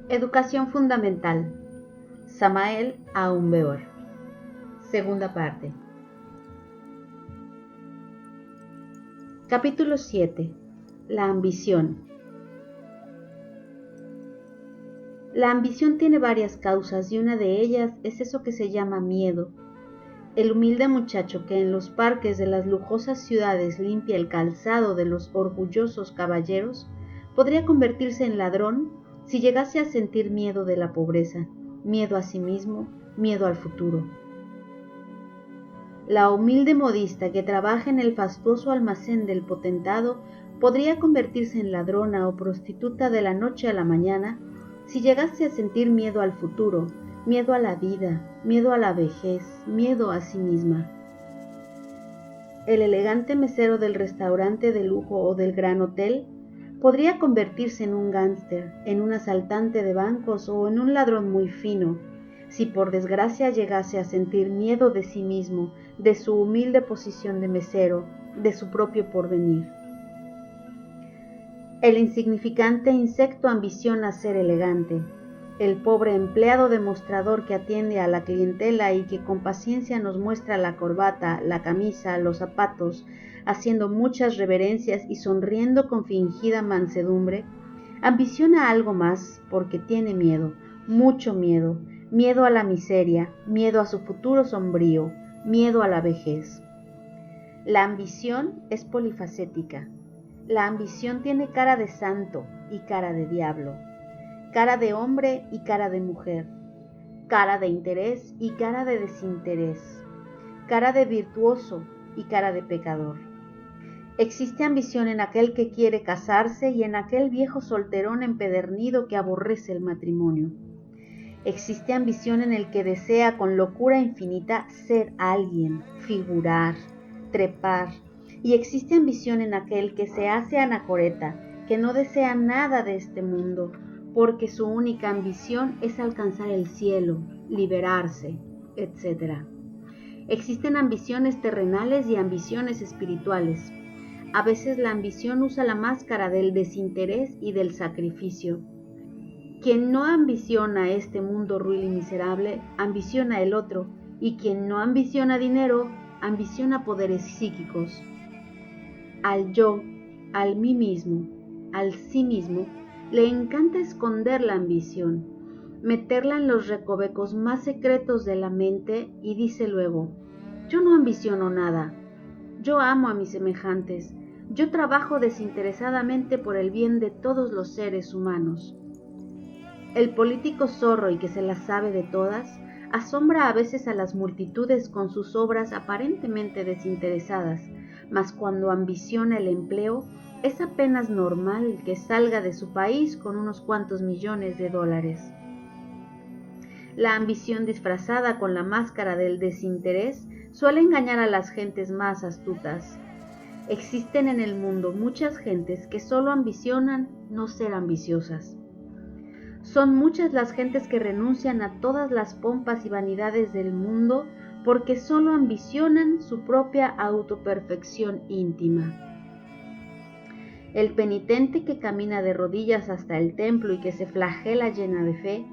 Educación fundamental. Samael Aun Weor. Segunda parte. Capítulo 7. La ambición. La ambición tiene varias causas y una de ellas es eso que se llama miedo. El humilde muchacho que en los parques de las lujosas ciudades limpia el calzado de los orgullosos caballeros podría convertirse en ladrón si llegase a sentir miedo de la pobreza, miedo a sí mismo, miedo al futuro. La humilde modista que trabaja en el fastuoso almacén del potentado podría convertirse en ladrona o prostituta de la noche a la mañana si llegase a sentir miedo al futuro, miedo a la vida, miedo a la vejez, miedo a sí misma. El elegante mesero del restaurante de lujo o del gran hotel podría convertirse en un gánster, en un asaltante de bancos o en un ladrón muy fino, si por desgracia llegase a sentir miedo de sí mismo, de su humilde posición de mesero, de su propio porvenir. El insignificante insecto ambiciona ser elegante. El pobre empleado de mostrador que atiende a la clientela y que con paciencia nos muestra la corbata, la camisa, los zapatos, haciendo muchas reverencias y sonriendo con fingida mansedumbre, ambiciona algo más porque tiene miedo, mucho miedo, miedo a la miseria, miedo a su futuro sombrío, miedo a la vejez. La ambición es polifacética. La ambición tiene cara de santo y cara de diablo, cara de hombre y cara de mujer, cara de interés y cara de desinterés, cara de virtuoso y cara de pecador. Existe ambición en aquel que quiere casarse y en aquel viejo solterón empedernido que aborrece el matrimonio. Existe ambición en el que desea con locura infinita ser alguien, figurar, trepar, y existe ambición en aquel que se hace anacoreta, que no desea nada de este mundo, porque su única ambición es alcanzar el cielo, liberarse, etc. Existen ambiciones terrenales y ambiciones espirituales. A veces la ambición usa la máscara del desinterés y del sacrificio. Quien no ambiciona este mundo ruin y miserable, ambiciona el otro, y quien no ambiciona dinero, ambiciona poderes psíquicos. Al yo, al mí mismo, al sí mismo, le encanta esconder la ambición, meterla en los recovecos más secretos de la mente y dice luego: yo no ambiciono nada, yo amo a mis semejantes, yo trabajo desinteresadamente por el bien de todos los seres humanos. El político zorro y que se las sabe de todas, asombra a veces a las multitudes con sus obras aparentemente desinteresadas, mas cuando ambiciona el empleo, es apenas normal que salga de su país con unos cuantos millones de dólares. La ambición disfrazada con la máscara del desinterés suele engañar a las gentes más astutas. Existen en el mundo muchas gentes que solo ambicionan no ser ambiciosas. Son muchas las gentes que renuncian a todas las pompas y vanidades del mundo porque solo ambicionan su propia autoperfección íntima. El penitente que camina de rodillas hasta el templo y que se flagela llena de fe,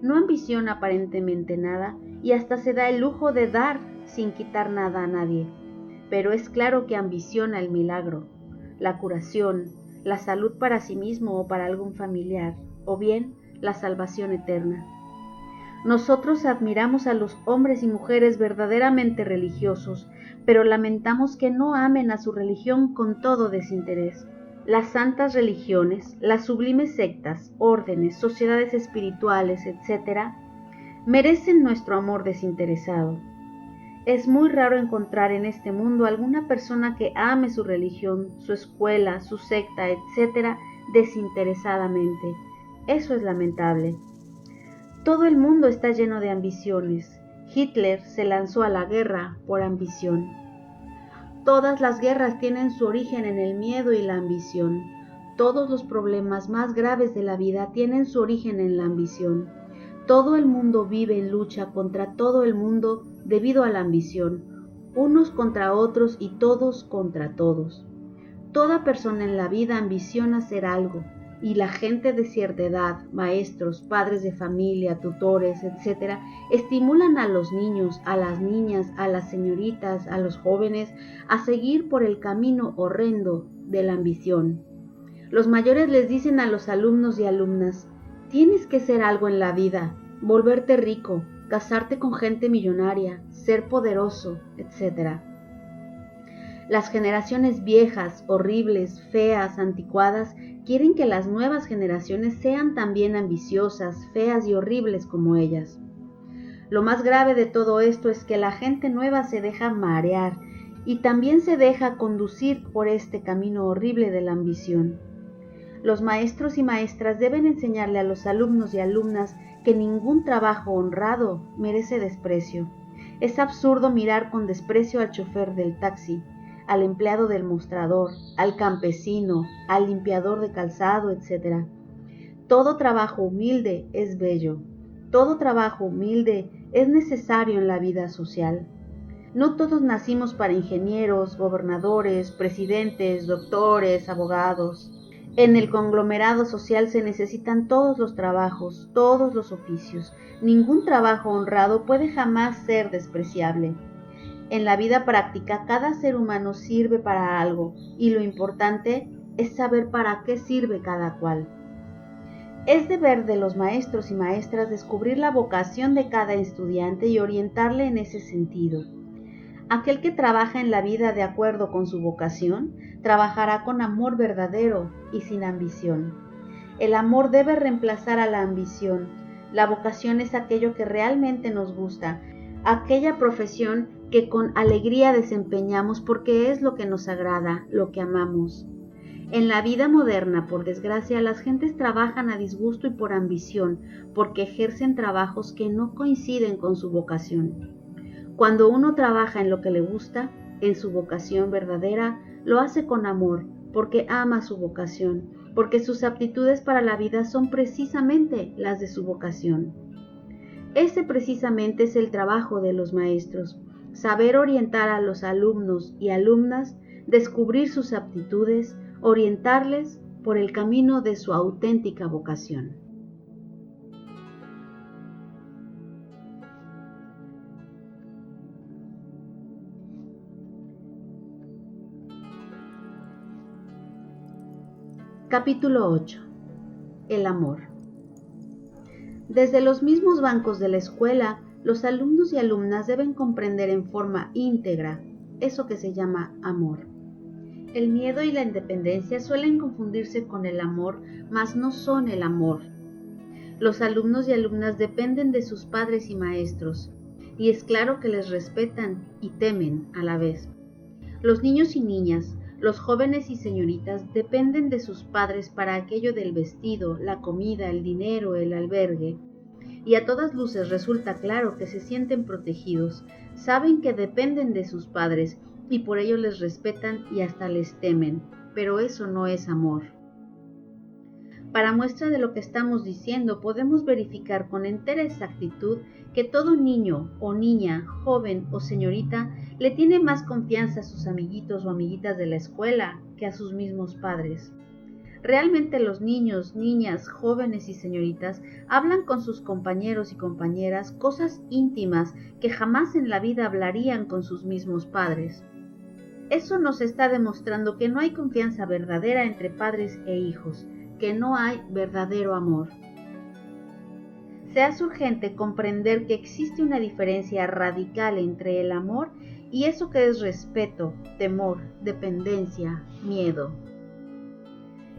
no ambiciona aparentemente nada y hasta se da el lujo de dar sin quitar nada a nadie, pero es claro que ambiciona el milagro, la curación, la salud para sí mismo o para algún familiar, o bien la salvación eterna. Nosotros admiramos a los hombres y mujeres verdaderamente religiosos, pero lamentamos que no amen a su religión con todo desinterés. Las santas religiones, las sublimes sectas, órdenes, sociedades espirituales, etc., merecen nuestro amor desinteresado. Es muy raro encontrar en este mundo alguna persona que ame su religión, su escuela, su secta, etc., desinteresadamente. Eso es lamentable. Todo el mundo está lleno de ambiciones. Hitler se lanzó a la guerra por ambición. Todas las guerras tienen su origen en el miedo y la ambición. Todos los problemas más graves de la vida tienen su origen en la ambición. Todo el mundo vive en lucha contra todo el mundo debido a la ambición, unos contra otros y todos contra todos. Toda persona en la vida ambiciona ser algo, y la gente de cierta edad, maestros, padres de familia, tutores, etc., estimulan a los niños, a las niñas, a las señoritas, a los jóvenes a seguir por el camino horrendo de la ambición. Los mayores les dicen a los alumnos y alumnas: tienes que ser algo en la vida, volverte rico, casarte con gente millonaria, ser poderoso, etc. Las generaciones viejas, horribles, feas, anticuadas, quieren que las nuevas generaciones sean también ambiciosas, feas y horribles como ellas. Lo más grave de todo esto es que la gente nueva se deja marear y también se deja conducir por este camino horrible de la ambición. Los maestros y maestras deben enseñarle a los alumnos y alumnas que ningún trabajo honrado merece desprecio. Es absurdo mirar con desprecio al chofer del taxi, al empleado del mostrador, al campesino, al limpiador de calzado, etc. Todo trabajo humilde es bello. Todo trabajo humilde es necesario en la vida social. No todos nacimos para ingenieros, gobernadores, presidentes, doctores, abogados. En el conglomerado social se necesitan todos los trabajos, todos los oficios. Ningún trabajo honrado puede jamás ser despreciable. En la vida práctica, cada ser humano sirve para algo, y lo importante es saber para qué sirve cada cual. Es deber de los maestros y maestras descubrir la vocación de cada estudiante y orientarle en ese sentido. Aquel que trabaja en la vida de acuerdo con su vocación, trabajará con amor verdadero y sin ambición. El amor debe reemplazar a la ambición. La vocación es aquello que realmente nos gusta, aquella profesión que con alegría desempeñamos porque es lo que nos agrada, lo que amamos. En la vida moderna, por desgracia, las gentes trabajan a disgusto y por ambición, porque ejercen trabajos que no coinciden con su vocación. Cuando uno trabaja en lo que le gusta, en su vocación verdadera, lo hace con amor, porque ama su vocación, porque sus aptitudes para la vida son precisamente las de su vocación. Ese precisamente es el trabajo de los maestros, saber orientar a los alumnos y alumnas, descubrir sus aptitudes, orientarles por el camino de su auténtica vocación. Capítulo 8. El amor. Desde los mismos bancos de la escuela, los alumnos y alumnas deben comprender en forma íntegra eso que se llama amor. El miedo y la independencia suelen confundirse con el amor, mas no son el amor. Los alumnos y alumnas dependen de sus padres y maestros, y es claro que les respetan y temen a la vez. Los niños y niñas, los jóvenes y señoritas dependen de sus padres para aquello del vestido, la comida, el dinero, el albergue. Y a todas luces resulta claro que se sienten protegidos, saben que dependen de sus padres y por ello les respetan y hasta les temen, pero eso no es amor. Para muestra de lo que estamos diciendo, podemos verificar con entera exactitud que todo niño o niña, joven o señorita le tiene más confianza a sus amiguitos o amiguitas de la escuela que a sus mismos padres. Realmente los niños, niñas, jóvenes y señoritas hablan con sus compañeros y compañeras cosas íntimas que jamás en la vida hablarían con sus mismos padres. Eso nos está demostrando que no hay confianza verdadera entre padres e hijos, que no hay verdadero amor. Se hace urgente comprender que existe una diferencia radical entre el amor y eso que es respeto, temor, dependencia, miedo.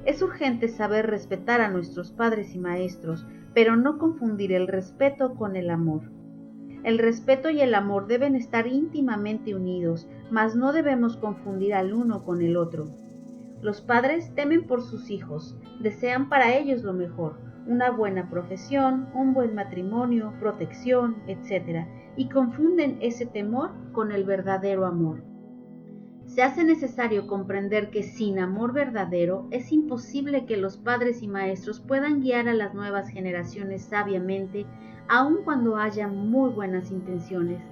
Es urgente saber respetar a nuestros padres y maestros, pero no confundir el respeto con el amor. El respeto y el amor deben estar íntimamente unidos, mas no debemos confundir al uno con el otro. Los padres temen por sus hijos, desean para ellos lo mejor, una buena profesión, un buen matrimonio, protección, etc., y confunden ese temor con el verdadero amor. Se hace necesario comprender que sin amor verdadero es imposible que los padres y maestros puedan guiar a las nuevas generaciones sabiamente, aun cuando haya muy buenas intenciones.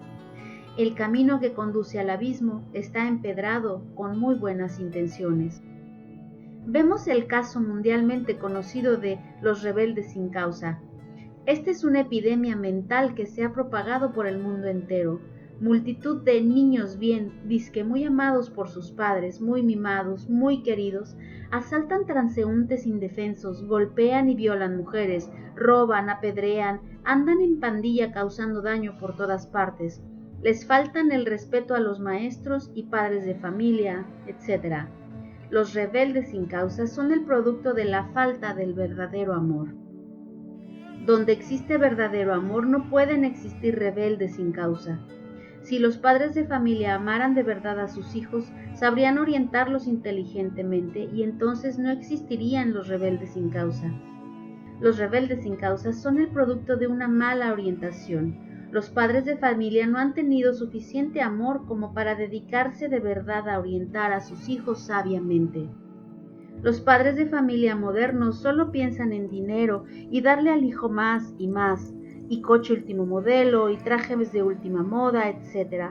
El camino que conduce al abismo está empedrado con muy buenas intenciones. Vemos el caso mundialmente conocido de los rebeldes sin causa. Esta es una epidemia mental que se ha propagado por el mundo entero. Multitud de niños bien, disque muy amados por sus padres, muy mimados, muy queridos, asaltan transeúntes indefensos, golpean y violan mujeres, roban, apedrean, andan en pandilla causando daño por todas partes. Les faltan el respeto a los maestros y padres de familia, etc. Los rebeldes sin causa son el producto de la falta del verdadero amor. Donde existe verdadero amor no pueden existir rebeldes sin causa. Si los padres de familia amaran de verdad a sus hijos, sabrían orientarlos inteligentemente y entonces no existirían los rebeldes sin causa. Los rebeldes sin causa son el producto de una mala orientación. Los padres de familia no han tenido suficiente amor como para dedicarse de verdad a orientar a sus hijos sabiamente. Los padres de familia modernos solo piensan en dinero y darle al hijo más, y coche último modelo, y trajes de última moda, etc.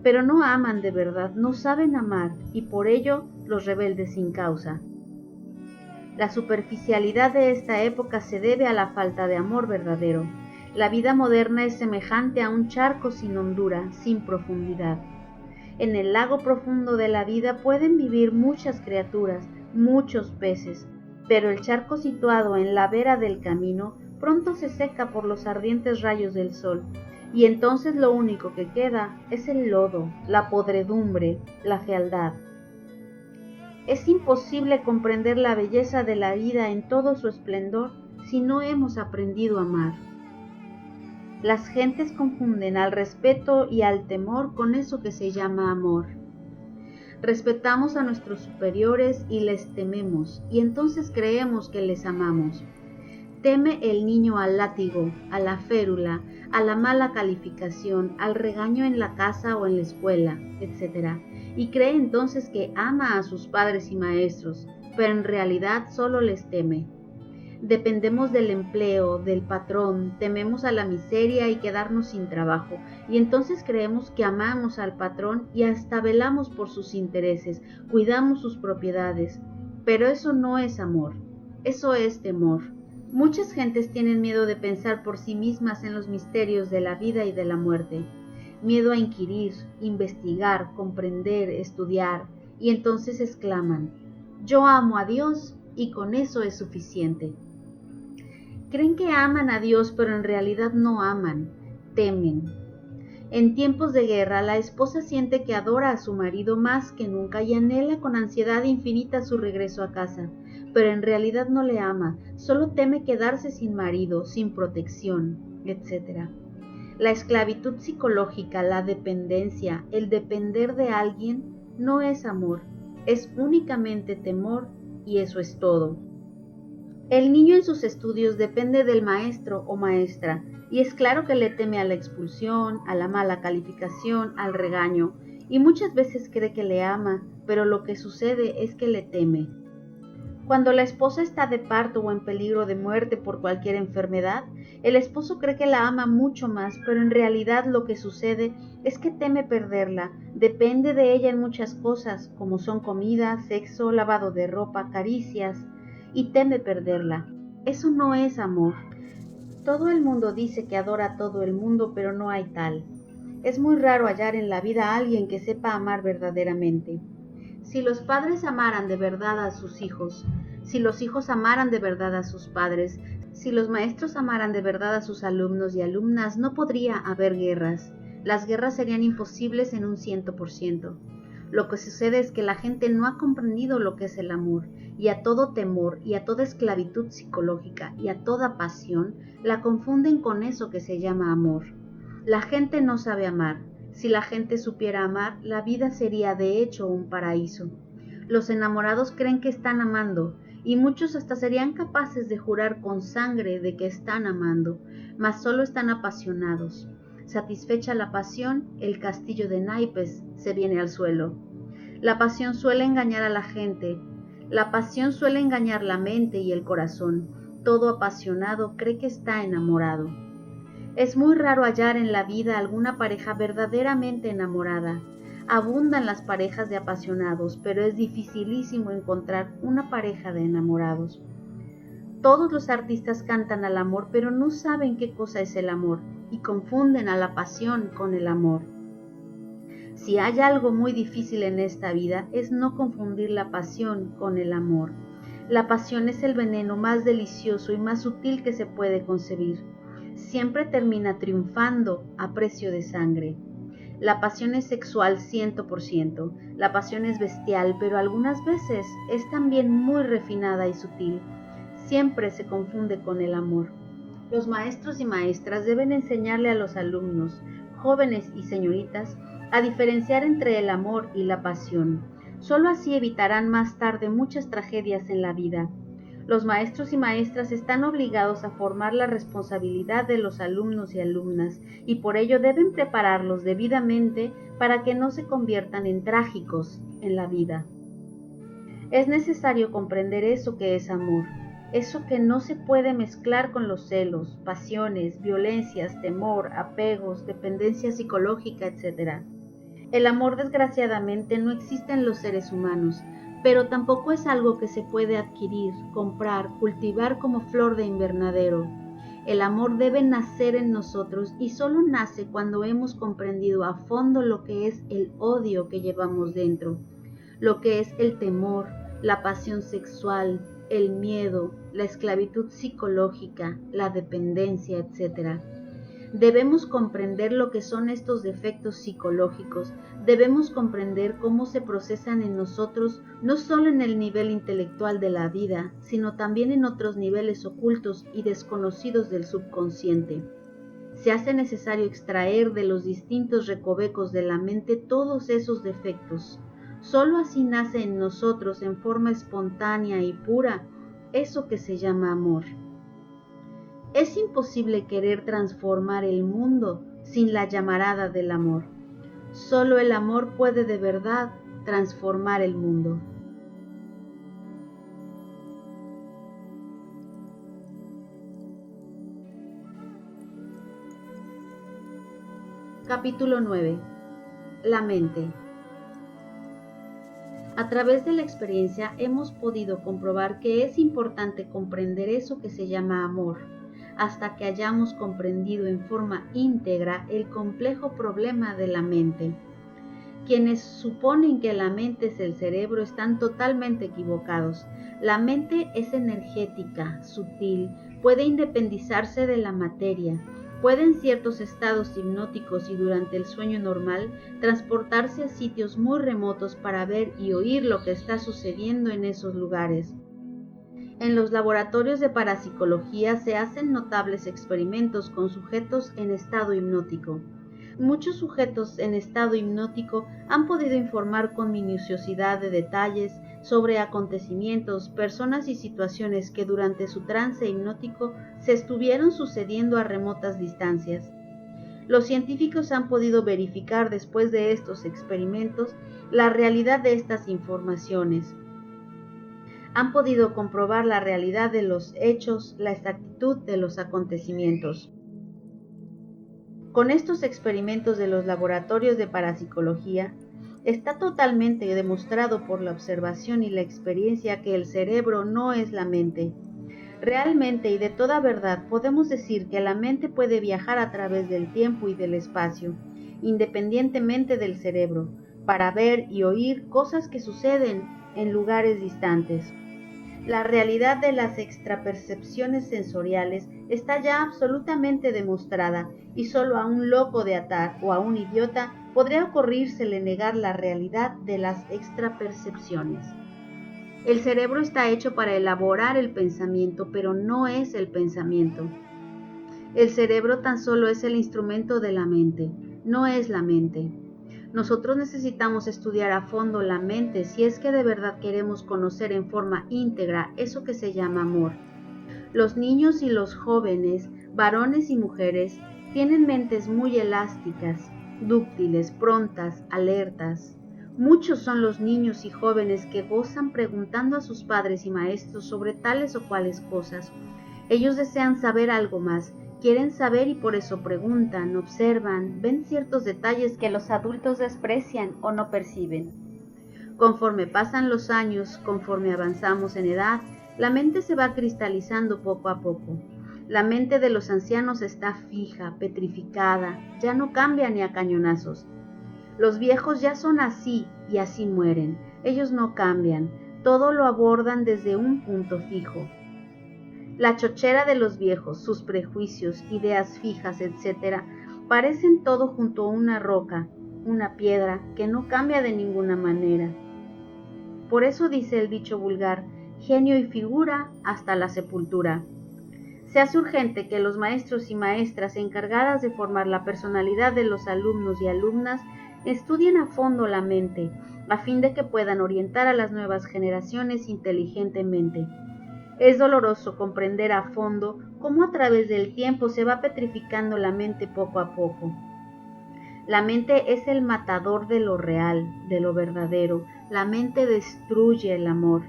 Pero no aman de verdad, no saben amar, y por ello los rebeldes sin causa. La superficialidad de esta época se debe a la falta de amor verdadero. La vida moderna es semejante a un charco sin hondura, sin profundidad. En el lago profundo de la vida pueden vivir muchas criaturas, muchos peces, pero el charco situado en la vera del camino pronto se seca por los ardientes rayos del sol, y entonces lo único que queda es el lodo, la podredumbre, la fealdad. Es imposible comprender la belleza de la vida en todo su esplendor si no hemos aprendido a amar. Las gentes confunden al respeto y al temor con eso que se llama amor. Respetamos a nuestros superiores y les tememos, y entonces creemos que les amamos. Teme el niño al látigo, a la férula, a la mala calificación, al regaño en la casa o en la escuela, etc. Y cree entonces que ama a sus padres y maestros, pero en realidad solo les teme. Dependemos del empleo, del patrón, tememos a la miseria y quedarnos sin trabajo, y entonces creemos que amamos al patrón y hasta velamos por sus intereses, cuidamos sus propiedades. Pero eso no es amor, eso es temor. Muchas gentes tienen miedo de pensar por sí mismas en los misterios de la vida y de la muerte. Miedo a inquirir, investigar, comprender, estudiar, y entonces exclaman: yo amo a Dios y con eso es suficiente. Creen que aman a Dios, pero en realidad no aman, temen. En tiempos de guerra, la esposa siente que adora a su marido más que nunca y anhela con ansiedad infinita su regreso a casa, pero en realidad no le ama, solo teme quedarse sin marido, sin protección, etc. La esclavitud psicológica, la dependencia, el depender de alguien, no es amor, es únicamente temor y eso es todo. El niño en sus estudios depende del maestro o maestra, y es claro que le teme a la expulsión, a la mala calificación, al regaño, y muchas veces cree que le ama, pero lo que sucede es que le teme. Cuando la esposa está de parto o en peligro de muerte por cualquier enfermedad, el esposo cree que la ama mucho más, pero en realidad lo que sucede es que teme perderla, depende de ella en muchas cosas, como son comida, sexo, lavado de ropa, caricias, y teme perderla. Eso no es amor. Todo el mundo dice que adora a todo el mundo, pero no hay tal. Es muy raro hallar en la vida a alguien que sepa amar verdaderamente. Si los padres amaran de verdad a sus hijos, si los hijos amaran de verdad a sus padres, si los maestros amaran de verdad a sus alumnos y alumnas, no podría haber guerras. Las guerras serían imposibles en un 100%. Lo que sucede es que la gente no ha comprendido lo que es el amor, y a todo temor, y a toda esclavitud psicológica, y a toda pasión, la confunden con eso que se llama amor. La gente no sabe amar. Si la gente supiera amar, la vida sería de hecho un paraíso. Los enamorados creen que están amando, y muchos hasta serían capaces de jurar con sangre de que están amando, mas solo están apasionados. Satisfecha la pasión, el castillo de naipes se viene al suelo. La pasión suele engañar a la gente, la pasión suele engañar la mente y el corazón. Todo apasionado cree que está enamorado. Es muy raro hallar en la vida alguna pareja verdaderamente enamorada. Abundan las parejas de apasionados, pero es dificilísimo encontrar una pareja de enamorados. Todos los artistas cantan al amor, pero no saben qué cosa es el amor y confunden a la pasión con el amor. Si hay algo muy difícil en esta vida es no confundir la pasión con el amor. La pasión es el veneno más delicioso y más sutil que se puede concebir. Siempre termina triunfando a precio de sangre. La pasión es sexual 100%, la pasión es bestial, pero algunas veces es también muy refinada y sutil. Siempre se confunde con el amor. Los maestros y maestras deben enseñarle a los alumnos, jóvenes y señoritas, a diferenciar entre el amor y la pasión. Solo así evitarán más tarde muchas tragedias en la vida. Los maestros y maestras están obligados a formar la responsabilidad de los alumnos y alumnas, y por ello deben prepararlos debidamente para que no se conviertan en trágicos en la vida. Es necesario comprender eso que es amor, eso que no se puede mezclar con los celos, pasiones, violencias, temor, apegos, dependencia psicológica, etc. El amor, desgraciadamente, no existe en los seres humanos, pero tampoco es algo que se puede adquirir, comprar, cultivar como flor de invernadero. El amor debe nacer en nosotros y solo nace cuando hemos comprendido a fondo lo que es el odio que llevamos dentro, lo que es el temor, la pasión sexual, el miedo, la esclavitud psicológica, la dependencia, etc. Debemos comprender lo que son estos defectos psicológicos, debemos comprender cómo se procesan en nosotros, no solo en el nivel intelectual de la vida, sino también en otros niveles ocultos y desconocidos del subconsciente. Se hace necesario extraer de los distintos recovecos de la mente todos esos defectos. Solo así nace en nosotros en forma espontánea y pura eso que se llama amor. Es imposible querer transformar el mundo sin la llamarada del amor. Solo el amor puede de verdad transformar el mundo. Capítulo 9. La mente. A través de la experiencia hemos podido comprobar que es importante comprender eso que se llama amor, hasta que hayamos comprendido en forma íntegra el complejo problema de la mente. Quienes suponen que la mente es el cerebro están totalmente equivocados. La mente es energética, sutil, puede independizarse de la materia, puede en ciertos estados hipnóticos y durante el sueño normal transportarse a sitios muy remotos para ver y oír lo que está sucediendo en esos lugares. En los laboratorios de parapsicología se hacen notables experimentos con sujetos en estado hipnótico. Muchos sujetos en estado hipnótico han podido informar con minuciosidad de detalles sobre acontecimientos, personas y situaciones que durante su trance hipnótico se estuvieron sucediendo a remotas distancias. Los científicos han podido verificar después de estos experimentos la realidad de estas informaciones. Han podido comprobar la realidad de los hechos, la exactitud de los acontecimientos. Con estos experimentos de los laboratorios de parapsicología, está totalmente demostrado por la observación y la experiencia que el cerebro no es la mente. Realmente y de toda verdad podemos decir que la mente puede viajar a través del tiempo y del espacio, independientemente del cerebro, para ver y oír cosas que suceden en lugares distantes. La realidad de las extrapercepciones sensoriales está ya absolutamente demostrada y solo a un loco de atar o a un idiota podría ocurrírsele negar la realidad de las extrapercepciones. El cerebro está hecho para elaborar el pensamiento, pero no es el pensamiento. El cerebro tan solo es el instrumento de la mente, no es la mente. Nosotros necesitamos estudiar a fondo la mente si es que de verdad queremos conocer en forma íntegra eso que se llama amor. Los niños y los jóvenes, varones y mujeres, tienen mentes muy elásticas, dúctiles, prontas, alertas. Muchos son los niños y jóvenes que gozan preguntando a sus padres y maestros sobre tales o cuales cosas. Ellos desean saber algo más, Quieren saber y por eso preguntan, observan, ven ciertos detalles que los adultos desprecian o no perciben. Conforme pasan los años, conforme avanzamos en edad, la mente se va cristalizando poco a poco. La mente de los ancianos está fija, petrificada, ya no cambia ni a cañonazos. Los viejos ya son así y así mueren. Ellos no cambian, todo lo abordan desde un punto fijo. La chochera de los viejos, sus prejuicios, ideas fijas, etc., parecen todo junto a una roca, una piedra que no cambia de ninguna manera. Por eso dice el dicho vulgar, genio y figura hasta la sepultura. Se hace urgente que los maestros y maestras encargadas de formar la personalidad de los alumnos y alumnas estudien a fondo la mente, a fin de que puedan orientar a las nuevas generaciones inteligentemente. Es doloroso comprender a fondo cómo a través del tiempo se va petrificando la mente poco a poco. La mente es el matador de lo real, de lo verdadero. La mente destruye el amor.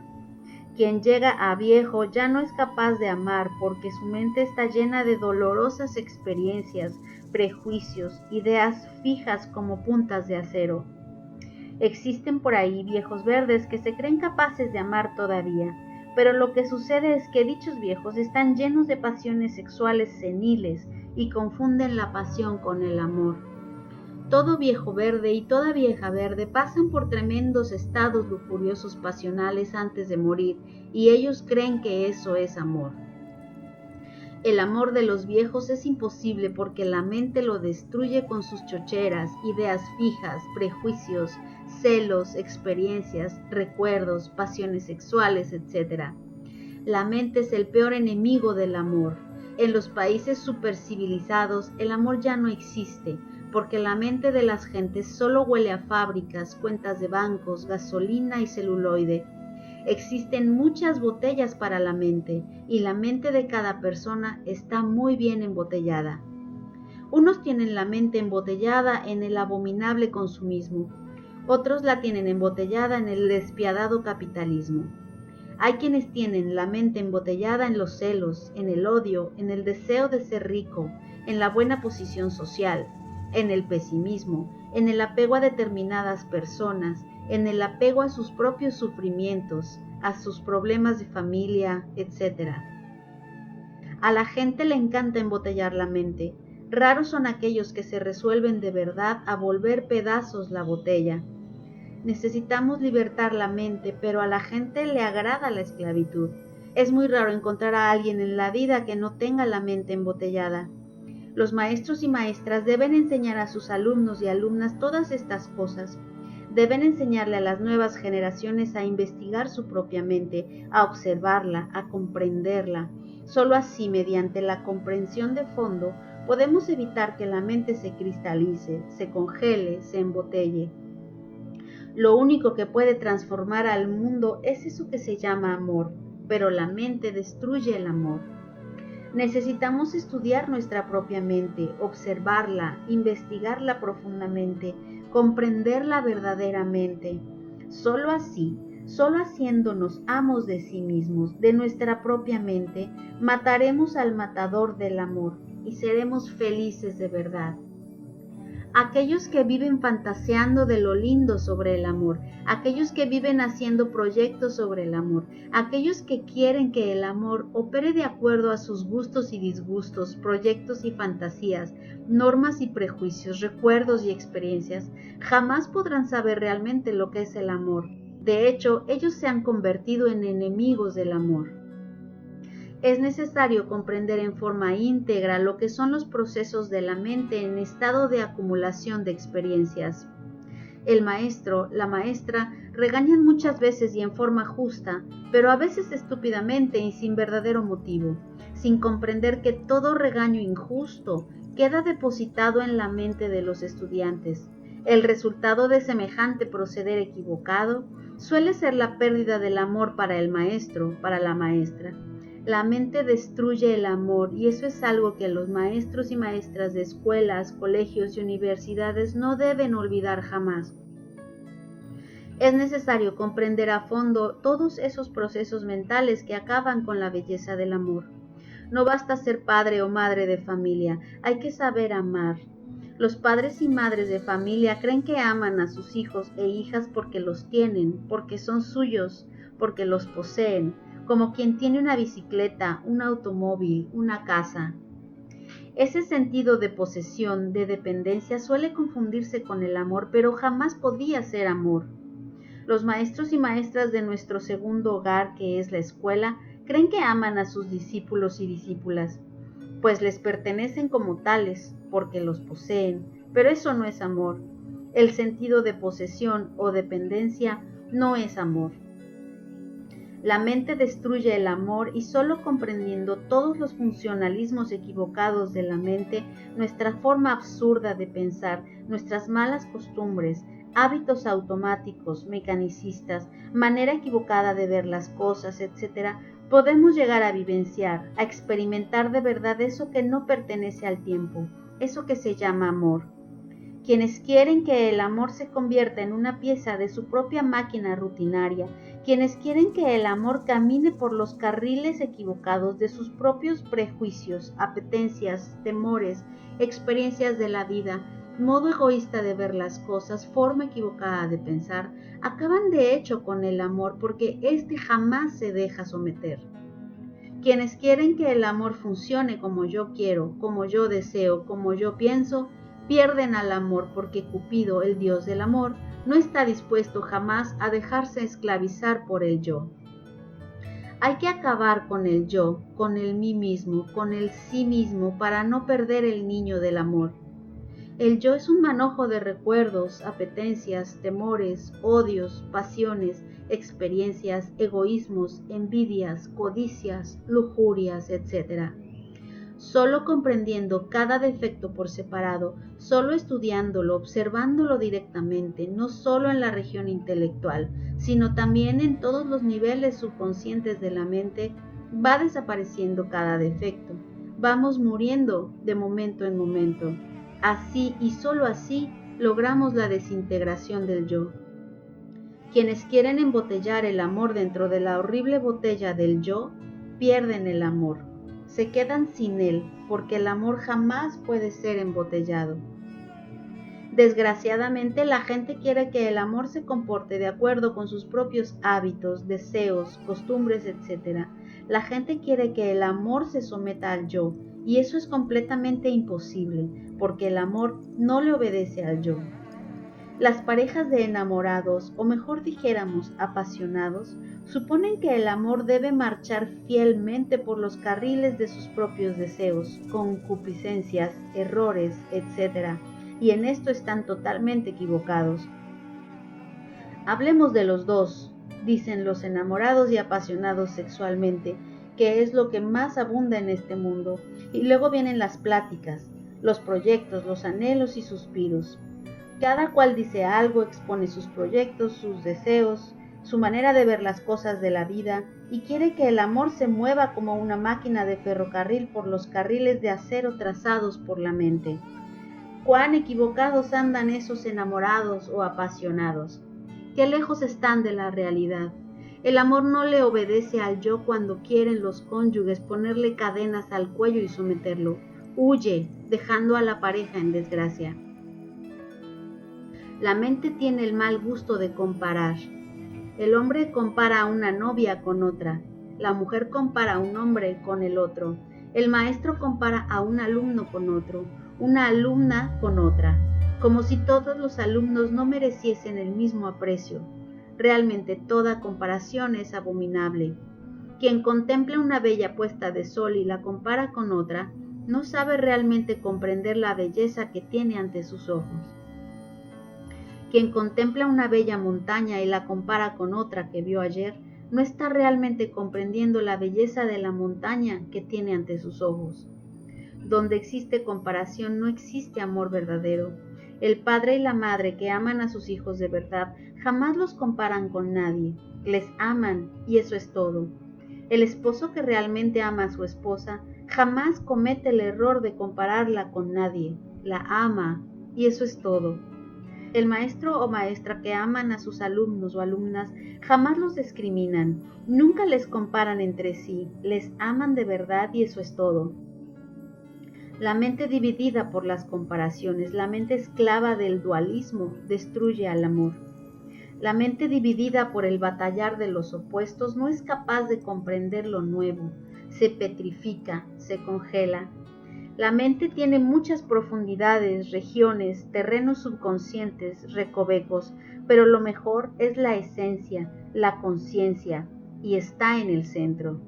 Quien llega a viejo ya no es capaz de amar porque su mente está llena de dolorosas experiencias, prejuicios, ideas fijas como puntas de acero. Existen por ahí viejos verdes que se creen capaces de amar todavía, pero lo que sucede es que dichos viejos están llenos de pasiones sexuales seniles y confunden la pasión con el amor. Todo viejo verde y toda vieja verde pasan por tremendos estados lujuriosos pasionales antes de morir, y ellos creen que eso es amor. El amor de los viejos es imposible porque la mente lo destruye con sus chocheras, ideas fijas, prejuicios, celos, experiencias, recuerdos, pasiones sexuales, etc. La mente es el peor enemigo del amor. En los países supercivilizados el amor ya no existe, porque la mente de las gentes solo huele a fábricas, cuentas de bancos, gasolina y celuloide. Existen muchas botellas para la mente, y la mente de cada persona está muy bien embotellada. Unos tienen la mente embotellada en el abominable consumismo, otros la tienen embotellada en el despiadado capitalismo. Hay quienes tienen la mente embotellada en los celos, en el odio, en el deseo de ser rico, en la buena posición social, en el pesimismo, en el apego a determinadas personas, en el apego a sus propios sufrimientos, a sus problemas de familia, etc. A la gente le encanta embotellar la mente. Raros son aquellos que se resuelven de verdad a volver pedazos la botella. Necesitamos libertar la mente, pero a la gente le agrada la esclavitud. Es muy raro encontrar a alguien en la vida que no tenga la mente embotellada. Los maestros y maestras deben enseñar a sus alumnos y alumnas todas estas cosas. Deben enseñarle a las nuevas generaciones a investigar su propia mente, a observarla, a comprenderla. Solo así, mediante la comprensión de fondo, podemos evitar que la mente se cristalice, se congele, se embotelle. Lo único que puede transformar al mundo es eso que se llama amor, pero la mente destruye el amor. Necesitamos estudiar nuestra propia mente, observarla, investigarla profundamente, comprenderla verdaderamente. Solo así, solo haciéndonos amos de sí mismos, de nuestra propia mente, mataremos al matador del amor y seremos felices de verdad. Aquellos que viven fantaseando de lo lindo sobre el amor, aquellos que viven haciendo proyectos sobre el amor, aquellos que quieren que el amor opere de acuerdo a sus gustos y disgustos, proyectos y fantasías, normas y prejuicios, recuerdos y experiencias, jamás podrán saber realmente lo que es el amor. De hecho, ellos se han convertido en enemigos del amor. Es necesario comprender en forma íntegra lo que son los procesos de la mente en estado de acumulación de experiencias. El maestro, la maestra, regañan muchas veces y en forma justa, pero a veces estúpidamente y sin verdadero motivo, sin comprender que todo regaño injusto queda depositado en la mente de los estudiantes. El resultado de semejante proceder equivocado suele ser la pérdida del amor para el maestro, para la maestra. La mente destruye el amor y eso es algo que los maestros y maestras de escuelas, colegios y universidades no deben olvidar jamás. Es necesario comprender a fondo todos esos procesos mentales que acaban con la belleza del amor. No basta ser padre o madre de familia, hay que saber amar. Los padres y madres de familia creen que aman a sus hijos e hijas porque los tienen, porque son suyos, porque los poseen, como quien tiene una bicicleta, un automóvil, una casa. Ese sentido de posesión, de dependencia, suele confundirse con el amor, pero jamás podría ser amor. Los maestros y maestras de nuestro segundo hogar, que es la escuela, creen que aman a sus discípulos y discípulas, pues les pertenecen como tales, porque los poseen, pero eso no es amor. El sentido de posesión o dependencia no es amor. La mente destruye el amor y solo comprendiendo todos los funcionalismos equivocados de la mente, nuestra forma absurda de pensar, nuestras malas costumbres, hábitos automáticos, mecanicistas, manera equivocada de ver las cosas, etc., podemos llegar a vivenciar, a experimentar de verdad eso que no pertenece al tiempo, eso que se llama amor. Quienes quieren que el amor se convierta en una pieza de su propia máquina rutinaria, quienes quieren que el amor camine por los carriles equivocados de sus propios prejuicios, apetencias, temores, experiencias de la vida, modo egoísta de ver las cosas, forma equivocada de pensar, acaban de hecho con el amor porque éste jamás se deja someter. Quienes quieren que el amor funcione como yo quiero, como yo deseo, como yo pienso, pierden al amor porque Cupido, el dios del amor, no está dispuesto jamás a dejarse esclavizar por el yo. Hay que acabar con el yo, con el mí mismo, con el sí mismo para no perder el niño del amor. El yo es un manojo de recuerdos, apetencias, temores, odios, pasiones, experiencias, egoísmos, envidias, codicias, lujurias, etc. Solo comprendiendo cada defecto por separado, solo estudiándolo, observándolo directamente, no solo en la región intelectual, sino también en todos los niveles subconscientes de la mente, va desapareciendo cada defecto. Vamos muriendo de momento en momento. Así y solo así logramos la desintegración del yo. Quienes quieren embotellar el amor dentro de la horrible botella del yo, pierden el amor. Se quedan sin él, porque el amor jamás puede ser embotellado. Desgraciadamente, la gente quiere que el amor se comporte de acuerdo con sus propios hábitos, deseos, costumbres, etc. La gente quiere que el amor se someta al yo, y eso es completamente imposible, porque el amor no le obedece al yo. Las parejas de enamorados, o mejor dijéramos apasionados, suponen que el amor debe marchar fielmente por los carriles de sus propios deseos, concupiscencias, errores, etc., y en esto están totalmente equivocados. Hablemos de los dos, dicen los enamorados y apasionados sexualmente, que es lo que más abunda en este mundo, y luego vienen las pláticas, los proyectos, los anhelos y suspiros. Cada cual dice algo, expone sus proyectos, sus deseos, su manera de ver las cosas de la vida, y quiere que el amor se mueva como una máquina de ferrocarril por los carriles de acero trazados por la mente. ¡Cuán equivocados andan esos enamorados o apasionados! ¡Qué lejos están de la realidad! El amor no le obedece al yo cuando quieren los cónyuges ponerle cadenas al cuello y someterlo. Huye, dejando a la pareja en desgracia. La mente tiene el mal gusto de comparar. El hombre compara a una novia con otra. La mujer compara a un hombre con el otro. El maestro compara a un alumno con otro. Una alumna con otra, como si todos los alumnos no mereciesen el mismo aprecio. Realmente toda comparación es abominable. Quien contempla una bella puesta de sol y la compara con otra, no sabe realmente comprender la belleza que tiene ante sus ojos. Quien contempla una bella montaña y la compara con otra que vio ayer, no está realmente comprendiendo la belleza de la montaña que tiene ante sus ojos. Donde existe comparación no existe amor verdadero. El padre y la madre que aman a sus hijos de verdad jamás los comparan con nadie. Les aman y eso es todo. El esposo que realmente ama a su esposa jamás comete el error de compararla con nadie. La ama y eso es todo. El maestro o maestra que aman a sus alumnos o alumnas jamás los discriminan, nunca les comparan entre sí, les aman de verdad y eso es todo. La mente dividida por las comparaciones, la mente esclava del dualismo, destruye al amor. La mente dividida por el batallar de los opuestos no es capaz de comprender lo nuevo, se petrifica, se congela. La mente tiene muchas profundidades, regiones, terrenos subconscientes, recovecos, pero lo mejor es la esencia, la conciencia, y está en el centro.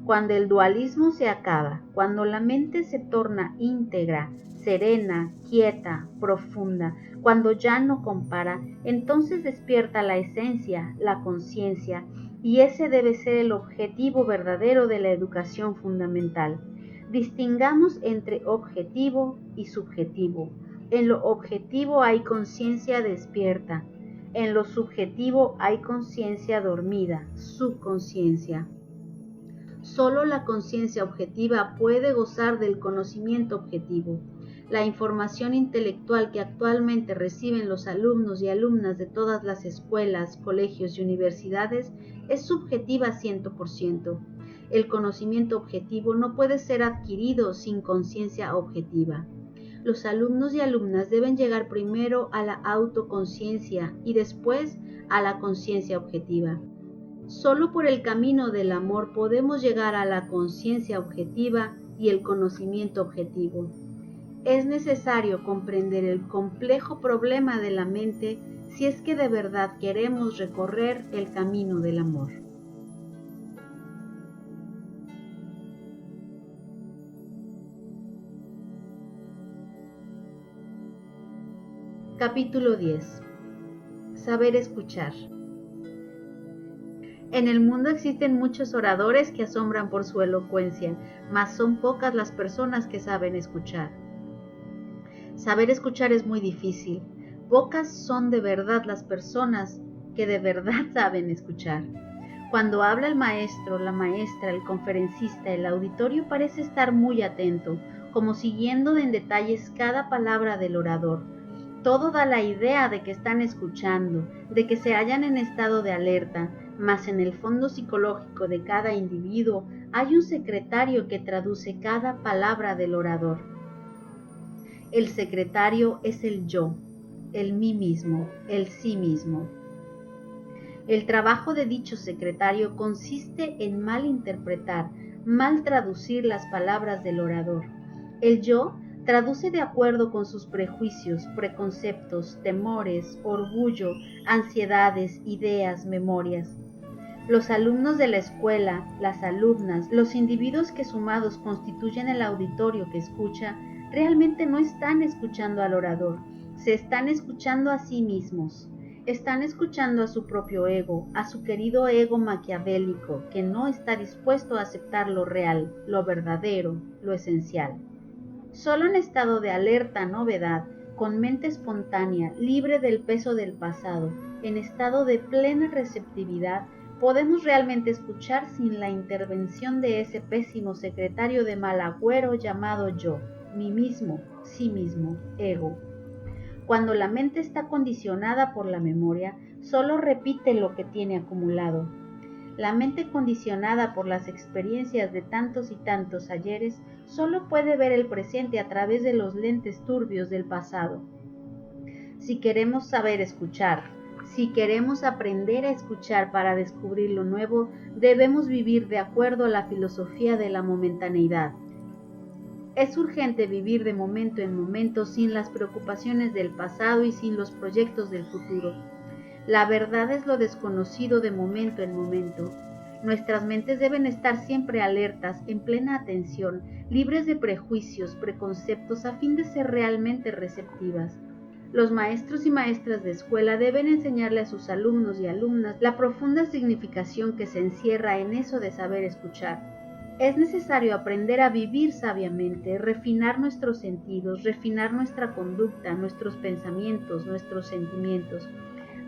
Cuando el dualismo se acaba, cuando la mente se torna íntegra, serena, quieta, profunda, cuando ya no compara, entonces despierta la esencia, la conciencia, y ese debe ser el objetivo verdadero de la educación fundamental. Distingamos entre objetivo y subjetivo. En lo objetivo hay conciencia despierta, en lo subjetivo hay conciencia dormida, subconsciencia. Solo la conciencia objetiva puede gozar del conocimiento objetivo. La información intelectual que actualmente reciben los alumnos y alumnas de todas las escuelas, colegios y universidades es subjetiva 100%. El conocimiento objetivo no puede ser adquirido sin conciencia objetiva. Los alumnos y alumnas deben llegar primero a la autoconciencia y después a la conciencia objetiva. Solo por el camino del amor podemos llegar a la conciencia objetiva y el conocimiento objetivo. Es necesario comprender el complejo problema de la mente si es que de verdad queremos recorrer el camino del amor. Capítulo 10. Saber escuchar. En el mundo existen muchos oradores que asombran por su elocuencia, mas son pocas las personas que saben escuchar. Saber escuchar es muy difícil. Pocas son de verdad las personas que de verdad saben escuchar. Cuando habla el maestro, la maestra, el conferencista, el auditorio parece estar muy atento, como siguiendo en detalles cada palabra del orador. Todo da la idea de que están escuchando, de que se hallan en estado de alerta, mas en el fondo psicológico de cada individuo hay un secretario que traduce cada palabra del orador. El secretario es el yo, el mí mismo, el sí mismo. El trabajo de dicho secretario consiste en mal interpretar, mal traducir las palabras del orador. El yo traduce de acuerdo con sus prejuicios, preconceptos, temores, orgullo, ansiedades, ideas, memorias. Los alumnos de la escuela, las alumnas, los individuos que sumados constituyen el auditorio que escucha, realmente no están escuchando al orador, se están escuchando a sí mismos. Están escuchando a su propio ego, a su querido ego maquiavélico, que no está dispuesto a aceptar lo real, lo verdadero, lo esencial. Solo en estado de alerta novedad, con mente espontánea, libre del peso del pasado, en estado de plena receptividad, podemos realmente escuchar sin la intervención de ese pésimo secretario de mal agüero llamado yo, mí mismo, sí mismo, ego. Cuando la mente está condicionada por la memoria, solo repite lo que tiene acumulado. La mente condicionada por las experiencias de tantos y tantos ayeres solo puede ver el presente a través de los lentes turbios del pasado. Si queremos saber escuchar, si queremos aprender a escuchar para descubrir lo nuevo, debemos vivir de acuerdo a la filosofía de la momentaneidad. Es urgente vivir de momento en momento sin las preocupaciones del pasado y sin los proyectos del futuro. La verdad es lo desconocido de momento en momento. Nuestras mentes deben estar siempre alertas, en plena atención, libres de prejuicios, preconceptos, a fin de ser realmente receptivas. Los maestros y maestras de escuela deben enseñarle a sus alumnos y alumnas la profunda significación que se encierra en eso de saber escuchar. Es necesario aprender a vivir sabiamente, refinar nuestros sentidos, refinar nuestra conducta, nuestros pensamientos, nuestros sentimientos.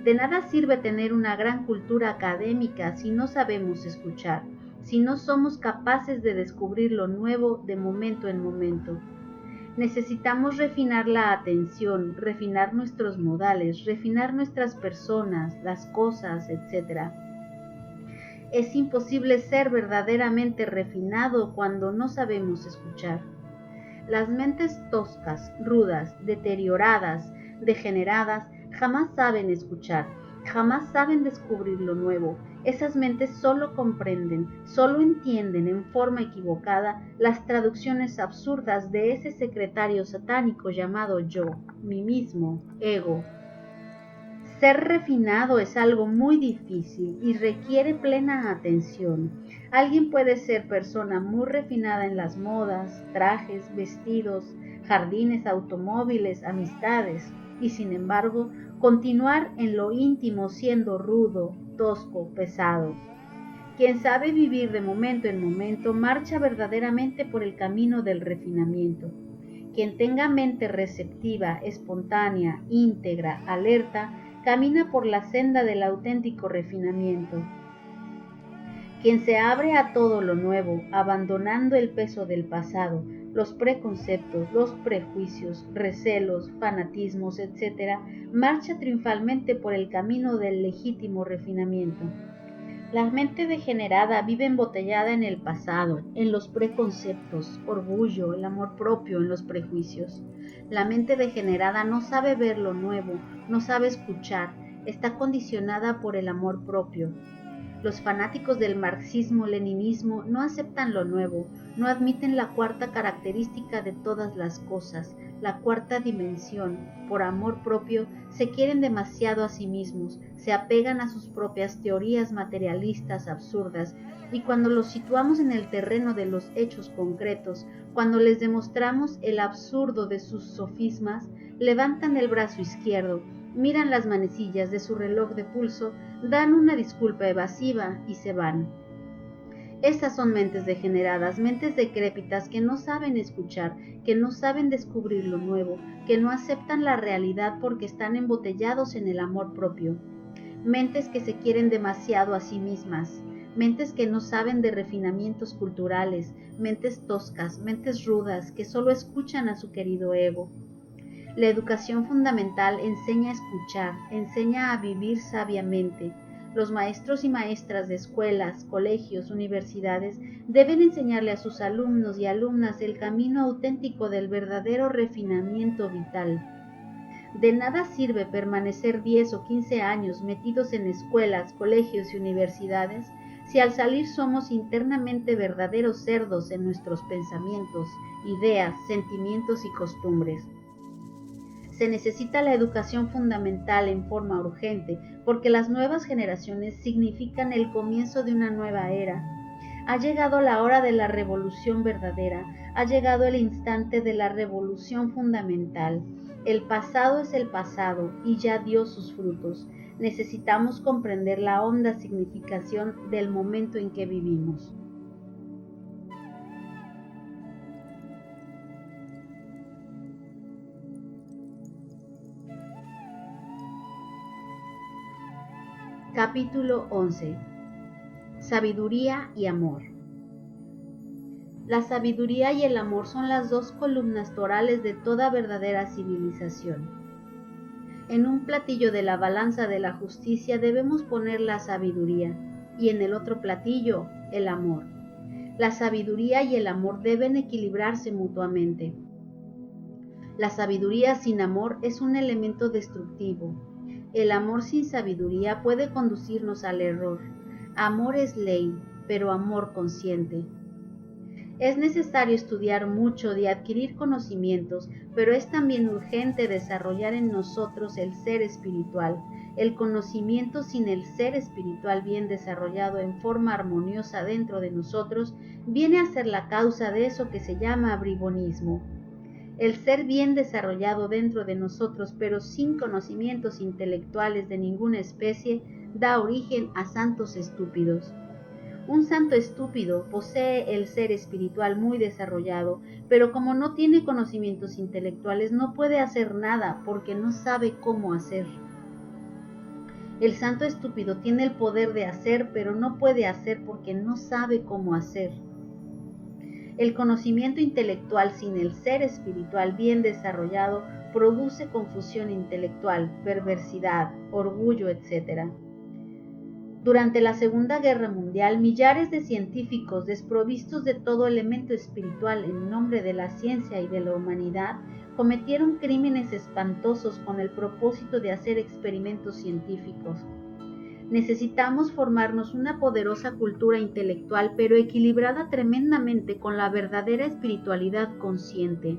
De nada sirve tener una gran cultura académica si no sabemos escuchar, si no somos capaces de descubrir lo nuevo de momento en momento. Necesitamos refinar la atención, refinar nuestros modales, refinar nuestras personas, las cosas, etc. Es imposible ser verdaderamente refinado cuando no sabemos escuchar. Las mentes toscas, rudas, deterioradas, degeneradas, jamás saben escuchar, jamás saben descubrir lo nuevo. Esas mentes solo comprenden, solo entienden en forma equivocada las traducciones absurdas de ese secretario satánico llamado yo, mí mismo, ego. Ser refinado es algo muy difícil y requiere plena atención. Alguien puede ser persona muy refinada en las modas, trajes, vestidos, jardines, automóviles, amistades, y sin embargo continuar en lo íntimo siendo rudo, tosco, pesado. Quien sabe vivir de momento en momento marcha verdaderamente por el camino del refinamiento. Quien tenga mente receptiva, espontánea, íntegra, alerta, camina por la senda del auténtico refinamiento. Quien se abre a todo lo nuevo, abandonando el peso del pasado, los preconceptos, los prejuicios, recelos, fanatismos, etc., marcha triunfalmente por el camino del legítimo refinamiento. La mente degenerada vive embotellada en el pasado, en los preconceptos, orgullo, el amor propio, en los prejuicios. La mente degenerada no sabe ver lo nuevo, no sabe escuchar, está condicionada por el amor propio. Los fanáticos del marxismo-leninismo no aceptan lo nuevo, no admiten la cuarta característica de todas las cosas, la cuarta dimensión. Por amor propio, se quieren demasiado a sí mismos, se apegan a sus propias teorías materialistas absurdas, y cuando los situamos en el terreno de los hechos concretos, cuando les demostramos el absurdo de sus sofismas, levantan el brazo izquierdo, miran las manecillas de su reloj de pulso, dan una disculpa evasiva y se van. Esas son mentes degeneradas, mentes decrépitas que no saben escuchar, que no saben descubrir lo nuevo, que no aceptan la realidad porque están embotellados en el amor propio. Mentes que se quieren demasiado a sí mismas, mentes que no saben de refinamientos culturales, mentes toscas, mentes rudas que solo escuchan a su querido ego. La educación fundamental enseña a escuchar, enseña a vivir sabiamente. Los maestros y maestras de escuelas, colegios, universidades deben enseñarle a sus alumnos y alumnas el camino auténtico del verdadero refinamiento vital. De nada sirve permanecer 10 o 15 años metidos en escuelas, colegios y universidades si al salir somos internamente verdaderos cerdos en nuestros pensamientos, ideas, sentimientos y costumbres. Se necesita la educación fundamental en forma urgente, porque las nuevas generaciones significan el comienzo de una nueva era. Ha llegado la hora de la revolución verdadera, ha llegado el instante de la revolución fundamental. El pasado es el pasado y ya dio sus frutos. Necesitamos comprender la honda significación del momento en que vivimos. Capítulo 11. Sabiduría y amor. La sabiduría y el amor son las dos columnas torales de toda verdadera civilización. En un platillo de la balanza de la justicia debemos poner la sabiduría y en el otro platillo el amor. La sabiduría y el amor deben equilibrarse mutuamente. La sabiduría sin amor es un elemento destructivo. El amor sin sabiduría puede conducirnos al error. Amor es ley, pero amor consciente. Es necesario estudiar mucho y adquirir conocimientos, pero es también urgente desarrollar en nosotros el ser espiritual. El conocimiento sin el ser espiritual bien desarrollado en forma armoniosa dentro de nosotros viene a ser la causa de eso que se llama bribonismo. El ser bien desarrollado dentro de nosotros, pero sin conocimientos intelectuales de ninguna especie, da origen a santos estúpidos. Un santo estúpido posee el ser espiritual muy desarrollado, pero como no tiene conocimientos intelectuales no puede hacer nada porque no sabe cómo hacer. El santo estúpido tiene el poder de hacer, pero no puede hacer porque no sabe cómo hacer. El conocimiento intelectual sin el ser espiritual bien desarrollado produce confusión intelectual, perversidad, orgullo, etc. Durante la Segunda Guerra Mundial, millares de científicos desprovistos de todo elemento espiritual en nombre de la ciencia y de la humanidad cometieron crímenes espantosos con el propósito de hacer experimentos científicos. Necesitamos formarnos una poderosa cultura intelectual, pero equilibrada tremendamente con la verdadera espiritualidad consciente.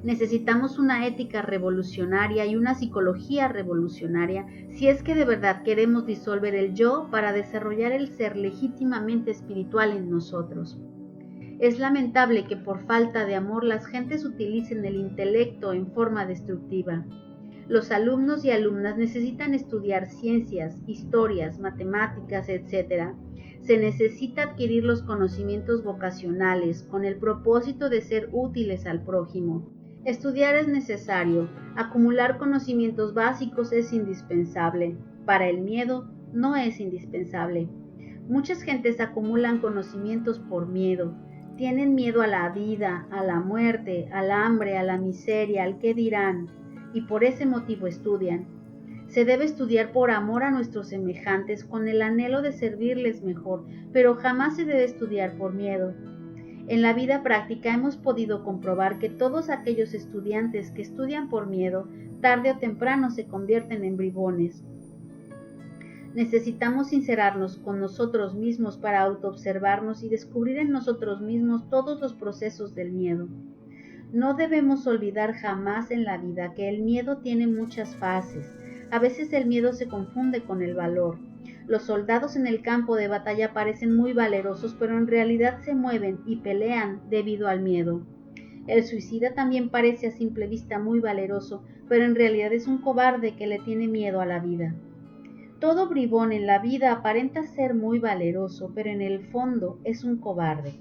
Necesitamos una ética revolucionaria y una psicología revolucionaria si es que de verdad queremos disolver el yo para desarrollar el ser legítimamente espiritual en nosotros. Es lamentable que por falta de amor las gentes utilicen el intelecto en forma destructiva. Los alumnos y alumnas necesitan estudiar ciencias, historias, matemáticas, etc. Se necesita adquirir los conocimientos vocacionales con el propósito de ser útiles al prójimo. Estudiar es necesario, acumular conocimientos básicos es indispensable. Para el miedo no es indispensable. Muchas gentes acumulan conocimientos por miedo. Tienen miedo a la vida, a la muerte, al hambre, a la miseria, al qué dirán, y por ese motivo estudian. Se debe estudiar por amor a nuestros semejantes, con el anhelo de servirles mejor, pero jamás se debe estudiar por miedo. En la vida práctica hemos podido comprobar que todos aquellos estudiantes que estudian por miedo, tarde o temprano se convierten en bribones. Necesitamos sincerarnos con nosotros mismos para autoobservarnos y descubrir en nosotros mismos todos los procesos del miedo. No debemos olvidar jamás en la vida que el miedo tiene muchas fases. A veces el miedo se confunde con el valor. Los soldados en el campo de batalla parecen muy valerosos, pero en realidad se mueven y pelean debido al miedo. El suicida también parece a simple vista muy valeroso, pero en realidad es un cobarde que le tiene miedo a la vida. Todo bribón en la vida aparenta ser muy valeroso, pero en el fondo es un cobarde.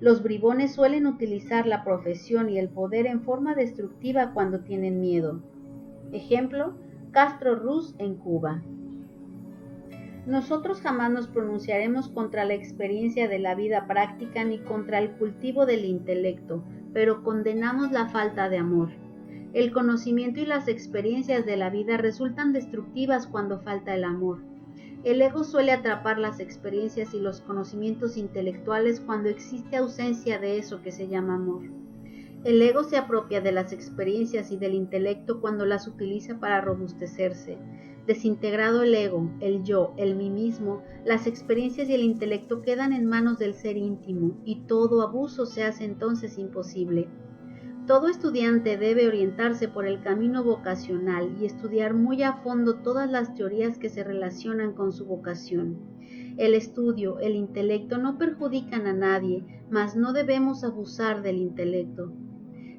Los bribones suelen utilizar la profesión y el poder en forma destructiva cuando tienen miedo. Ejemplo, Castro Ruz en Cuba. Nosotros jamás nos pronunciaremos contra la experiencia de la vida práctica ni contra el cultivo del intelecto, pero condenamos la falta de amor. El conocimiento y las experiencias de la vida resultan destructivas cuando falta el amor. El ego suele atrapar las experiencias y los conocimientos intelectuales cuando existe ausencia de eso que se llama amor. El ego se apropia de las experiencias y del intelecto cuando las utiliza para robustecerse. Desintegrado el ego, el yo, el mí mismo, las experiencias y el intelecto quedan en manos del ser íntimo y todo abuso se hace entonces imposible. Todo estudiante debe orientarse por el camino vocacional y estudiar muy a fondo todas las teorías que se relacionan con su vocación. El estudio, el intelecto no perjudican a nadie, mas no debemos abusar del intelecto.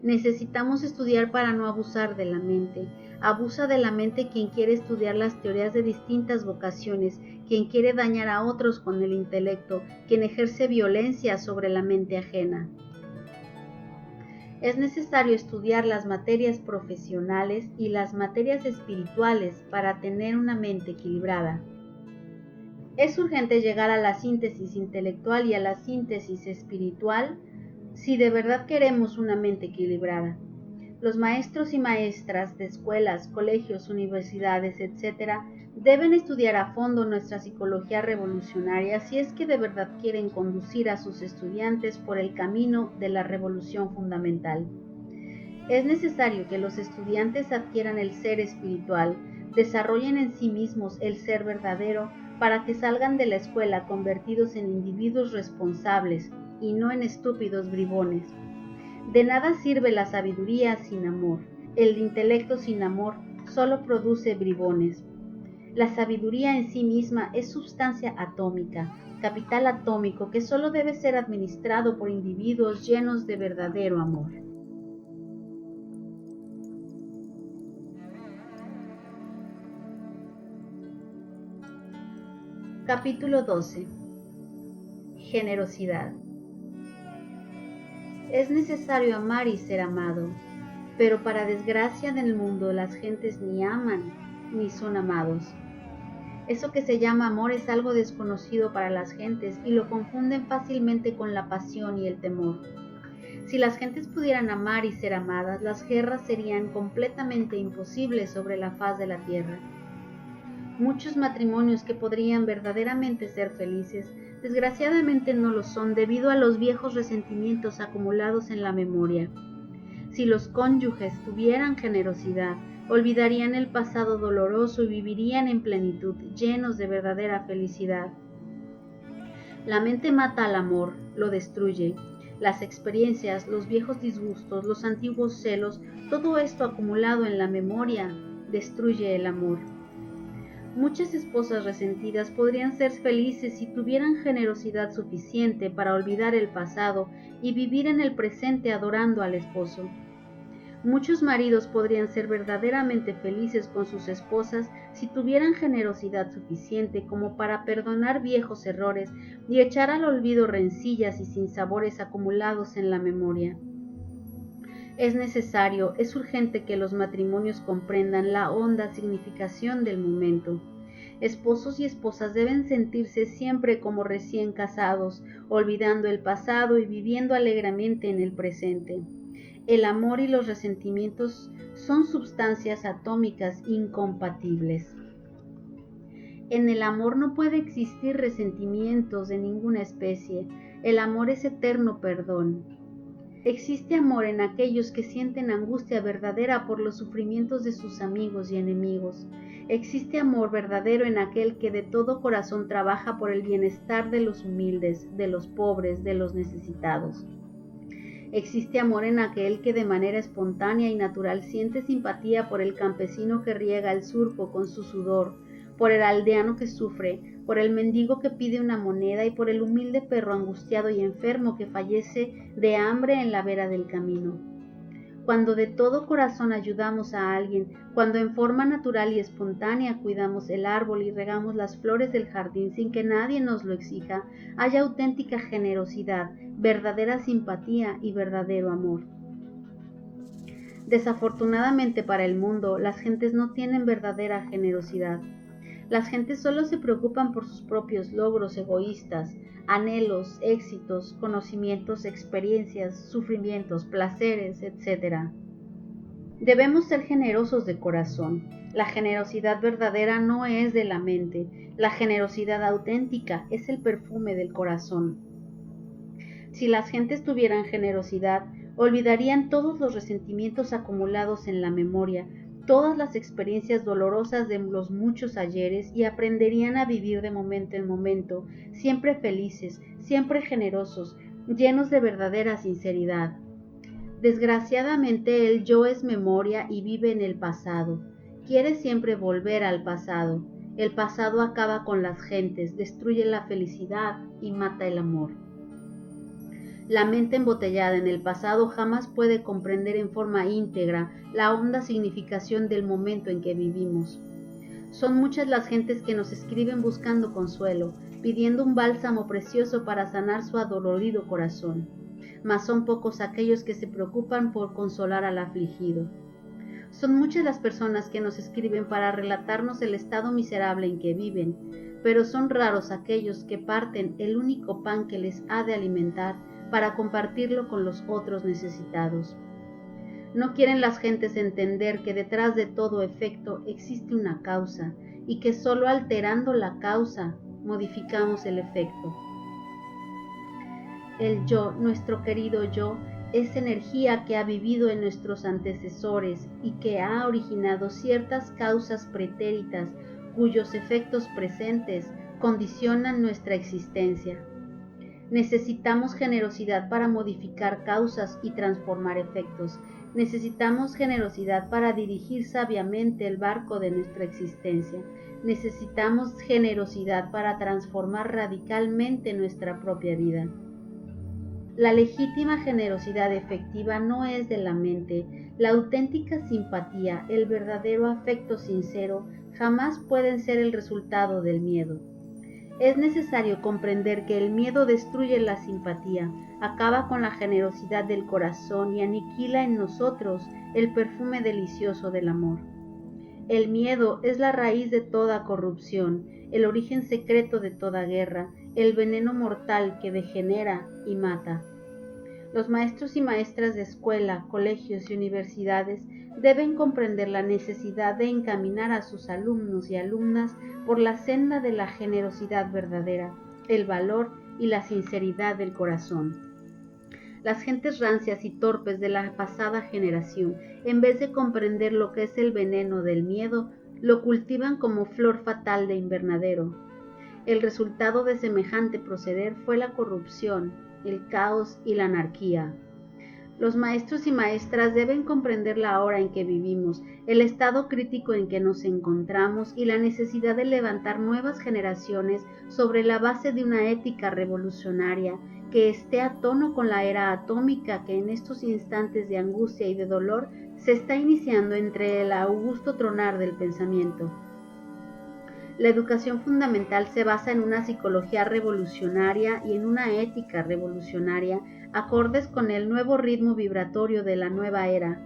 Necesitamos estudiar para no abusar de la mente. Abusa de la mente quien quiere estudiar las teorías de distintas vocaciones, quien quiere dañar a otros con el intelecto, quien ejerce violencia sobre la mente ajena. Es necesario estudiar las materias profesionales y las materias espirituales para tener una mente equilibrada. Es urgente llegar a la síntesis intelectual y a la síntesis espiritual si de verdad queremos una mente equilibrada. Los maestros y maestras de escuelas, colegios, universidades, etc., deben estudiar a fondo nuestra psicología revolucionaria si es que de verdad quieren conducir a sus estudiantes por el camino de la revolución fundamental. Es necesario que los estudiantes adquieran el ser espiritual, desarrollen en sí mismos el ser verdadero para que salgan de la escuela convertidos en individuos responsables y no en estúpidos bribones. De nada sirve la sabiduría sin amor. El intelecto sin amor solo produce bribones. La sabiduría en sí misma es sustancia atómica, capital atómico que solo debe ser administrado por individuos llenos de verdadero amor. Capítulo 12. Generosidad. Es necesario amar y ser amado, pero para desgracia del mundo las gentes ni aman ni son amados. Eso que se llama amor es algo desconocido para las gentes y lo confunden fácilmente con la pasión y el temor. Si las gentes pudieran amar y ser amadas, las guerras serían completamente imposibles sobre la faz de la tierra. Muchos matrimonios que podrían verdaderamente ser felices, desgraciadamente no lo son debido a los viejos resentimientos acumulados en la memoria. Si los cónyuges tuvieran generosidad, olvidarían el pasado doloroso y vivirían en plenitud, llenos de verdadera felicidad. La mente mata al amor, lo destruye. Las experiencias, los viejos disgustos, los antiguos celos, todo esto acumulado en la memoria, destruye el amor. Muchas esposas resentidas podrían ser felices si tuvieran generosidad suficiente para olvidar el pasado y vivir en el presente adorando al esposo. Muchos maridos podrían ser verdaderamente felices con sus esposas si tuvieran generosidad suficiente como para perdonar viejos errores y echar al olvido rencillas y sinsabores acumulados en la memoria. Es necesario, es urgente que los matrimonios comprendan la honda significación del momento. Esposos y esposas deben sentirse siempre como recién casados, olvidando el pasado y viviendo alegremente en el presente. El amor y los resentimientos son sustancias atómicas incompatibles. En el amor no puede existir resentimientos de ninguna especie. El amor es eterno perdón. Existe amor en aquellos que sienten angustia verdadera por los sufrimientos de sus amigos y enemigos. Existe amor verdadero en aquel que de todo corazón trabaja por el bienestar de los humildes, de los pobres, de los necesitados. Existe amor en aquel que de manera espontánea y natural siente simpatía por el campesino que riega el surco con su sudor, por el aldeano que sufre, por el mendigo que pide una moneda y por el humilde perro angustiado y enfermo que fallece de hambre en la vera del camino. Cuando de todo corazón ayudamos a alguien, cuando en forma natural y espontánea cuidamos el árbol y regamos las flores del jardín sin que nadie nos lo exija, hay auténtica generosidad, verdadera simpatía y verdadero amor. Desafortunadamente para el mundo, las gentes no tienen verdadera generosidad. Las gentes solo se preocupan por sus propios logros egoístas, anhelos, éxitos, conocimientos, experiencias, sufrimientos, placeres, etc. Debemos ser generosos de corazón. La generosidad verdadera no es de la mente. La generosidad auténtica es el perfume del corazón. Si las gentes tuvieran generosidad, olvidarían todos los resentimientos acumulados en la memoria, todas las experiencias dolorosas de los muchos ayeres y aprenderían a vivir de momento en momento, siempre felices, siempre generosos, llenos de verdadera sinceridad. Desgraciadamente el yo es memoria y vive en el pasado. Quiere siempre volver al pasado. El pasado acaba con las gentes, destruye la felicidad y mata el amor. La mente embotellada en el pasado jamás puede comprender en forma íntegra la honda significación del momento en que vivimos. Son muchas las gentes que nos escriben buscando consuelo, pidiendo un bálsamo precioso para sanar su adolorido corazón, mas son pocos aquellos que se preocupan por consolar al afligido. Son muchas las personas que nos escriben para relatarnos el estado miserable en que viven, pero son raros aquellos que parten el único pan que les ha de alimentar para compartirlo con los otros necesitados. No quieren las gentes entender que detrás de todo efecto existe una causa y que solo alterando la causa modificamos el efecto. El yo, nuestro querido yo, es energía que ha vivido en nuestros antecesores y que ha originado ciertas causas pretéritas cuyos efectos presentes condicionan nuestra existencia. Necesitamos generosidad para modificar causas y transformar efectos. Necesitamos generosidad para dirigir sabiamente el barco de nuestra existencia. Necesitamos generosidad para transformar radicalmente nuestra propia vida. La legítima generosidad efectiva no es de la mente. La auténtica simpatía, el verdadero afecto sincero, jamás pueden ser el resultado del miedo. Es necesario comprender que el miedo destruye la simpatía, acaba con la generosidad del corazón y aniquila en nosotros el perfume delicioso del amor. El miedo es la raíz de toda corrupción, el origen secreto de toda guerra, el veneno mortal que degenera y mata. Los maestros y maestras de escuela, colegios y universidades deben comprender la necesidad de encaminar a sus alumnos y alumnas por la senda de la generosidad verdadera, el valor y la sinceridad del corazón. Las gentes rancias y torpes de la pasada generación, en vez de comprender lo que es el veneno del miedo, lo cultivan como flor fatal de invernadero. El resultado de semejante proceder fue la corrupción, el caos y la anarquía. Los maestros y maestras deben comprender la hora en que vivimos, el estado crítico en que nos encontramos y la necesidad de levantar nuevas generaciones sobre la base de una ética revolucionaria que esté a tono con la era atómica que en estos instantes de angustia y de dolor se está iniciando entre el augusto tronar del pensamiento. La educación fundamental se basa en una psicología revolucionaria y en una ética revolucionaria acordes con el nuevo ritmo vibratorio de la nueva era.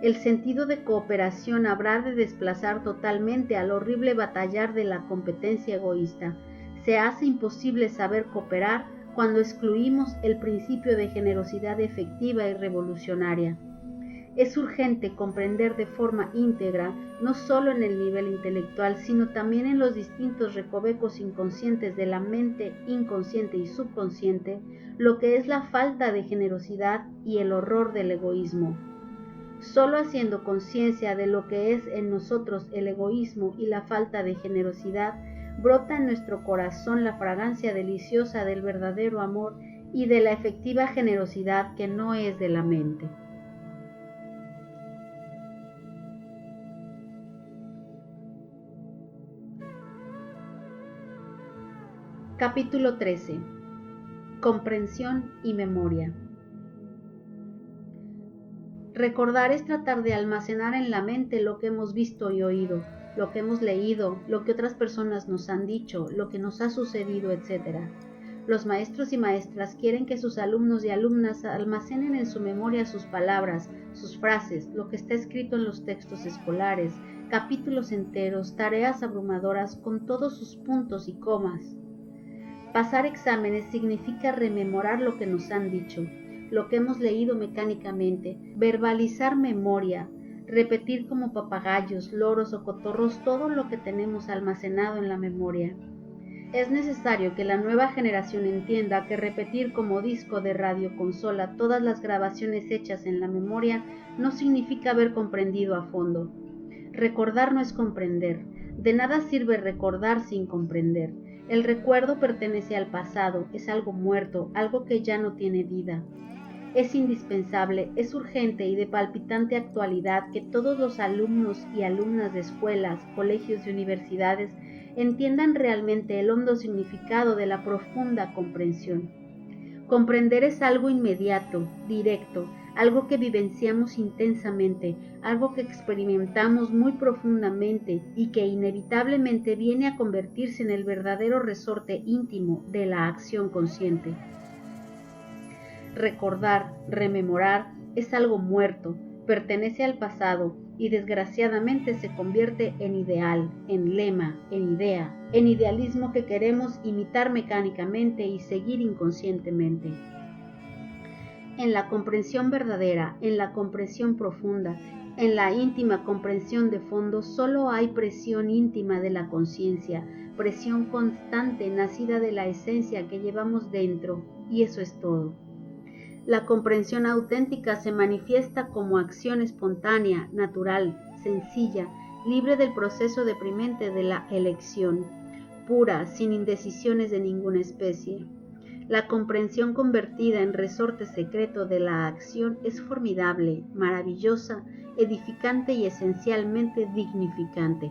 El sentido de cooperación habrá de desplazar totalmente al horrible batallar de la competencia egoísta. Se hace imposible saber cooperar cuando excluimos el principio de generosidad efectiva y revolucionaria. Es urgente comprender de forma íntegra, no solo en el nivel intelectual, sino también en los distintos recovecos inconscientes de la mente inconsciente y subconsciente, lo que es la falta de generosidad y el horror del egoísmo. Solo haciendo conciencia de lo que es en nosotros el egoísmo y la falta de generosidad, brota en nuestro corazón la fragancia deliciosa del verdadero amor y de la efectiva generosidad que no es de la mente. Capítulo 13. Comprensión y memoria. Recordar es tratar de almacenar en la mente lo que hemos visto y oído, lo que hemos leído, lo que otras personas nos han dicho, lo que nos ha sucedido, etc. Los maestros y maestras quieren que sus alumnos y alumnas almacenen en su memoria sus palabras, sus frases, lo que está escrito en los textos escolares, capítulos enteros, tareas abrumadoras con todos sus puntos y comas. Pasar exámenes significa rememorar lo que nos han dicho, lo que hemos leído mecánicamente, verbalizar memoria, repetir como papagayos, loros o cotorros todo lo que tenemos almacenado en la memoria. Es necesario que la nueva generación entienda que repetir como disco de radioconsola todas las grabaciones hechas en la memoria no significa haber comprendido a fondo. Recordar no es comprender. De nada sirve recordar sin comprender. El recuerdo pertenece al pasado, es algo muerto, algo que ya no tiene vida. Es indispensable, es urgente y de palpitante actualidad que todos los alumnos y alumnas de escuelas, colegios y universidades entiendan realmente el hondo significado de la profunda comprensión. Comprender es algo inmediato, directo, algo que vivenciamos intensamente, algo que experimentamos muy profundamente y que inevitablemente viene a convertirse en el verdadero resorte íntimo de la acción consciente. Recordar, rememorar, es algo muerto, pertenece al pasado y desgraciadamente se convierte en ideal, en lema, en idea, en idealismo que queremos imitar mecánicamente y seguir inconscientemente. En la comprensión verdadera, en la comprensión profunda, en la íntima comprensión de fondo, solo hay presión íntima de la conciencia, presión constante nacida de la esencia que llevamos dentro, y eso es todo. La comprensión auténtica se manifiesta como acción espontánea, natural, sencilla, libre del proceso deprimente de la elección, pura, sin indecisiones de ninguna especie. La comprensión convertida en resorte secreto de la acción es formidable, maravillosa, edificante y esencialmente dignificante.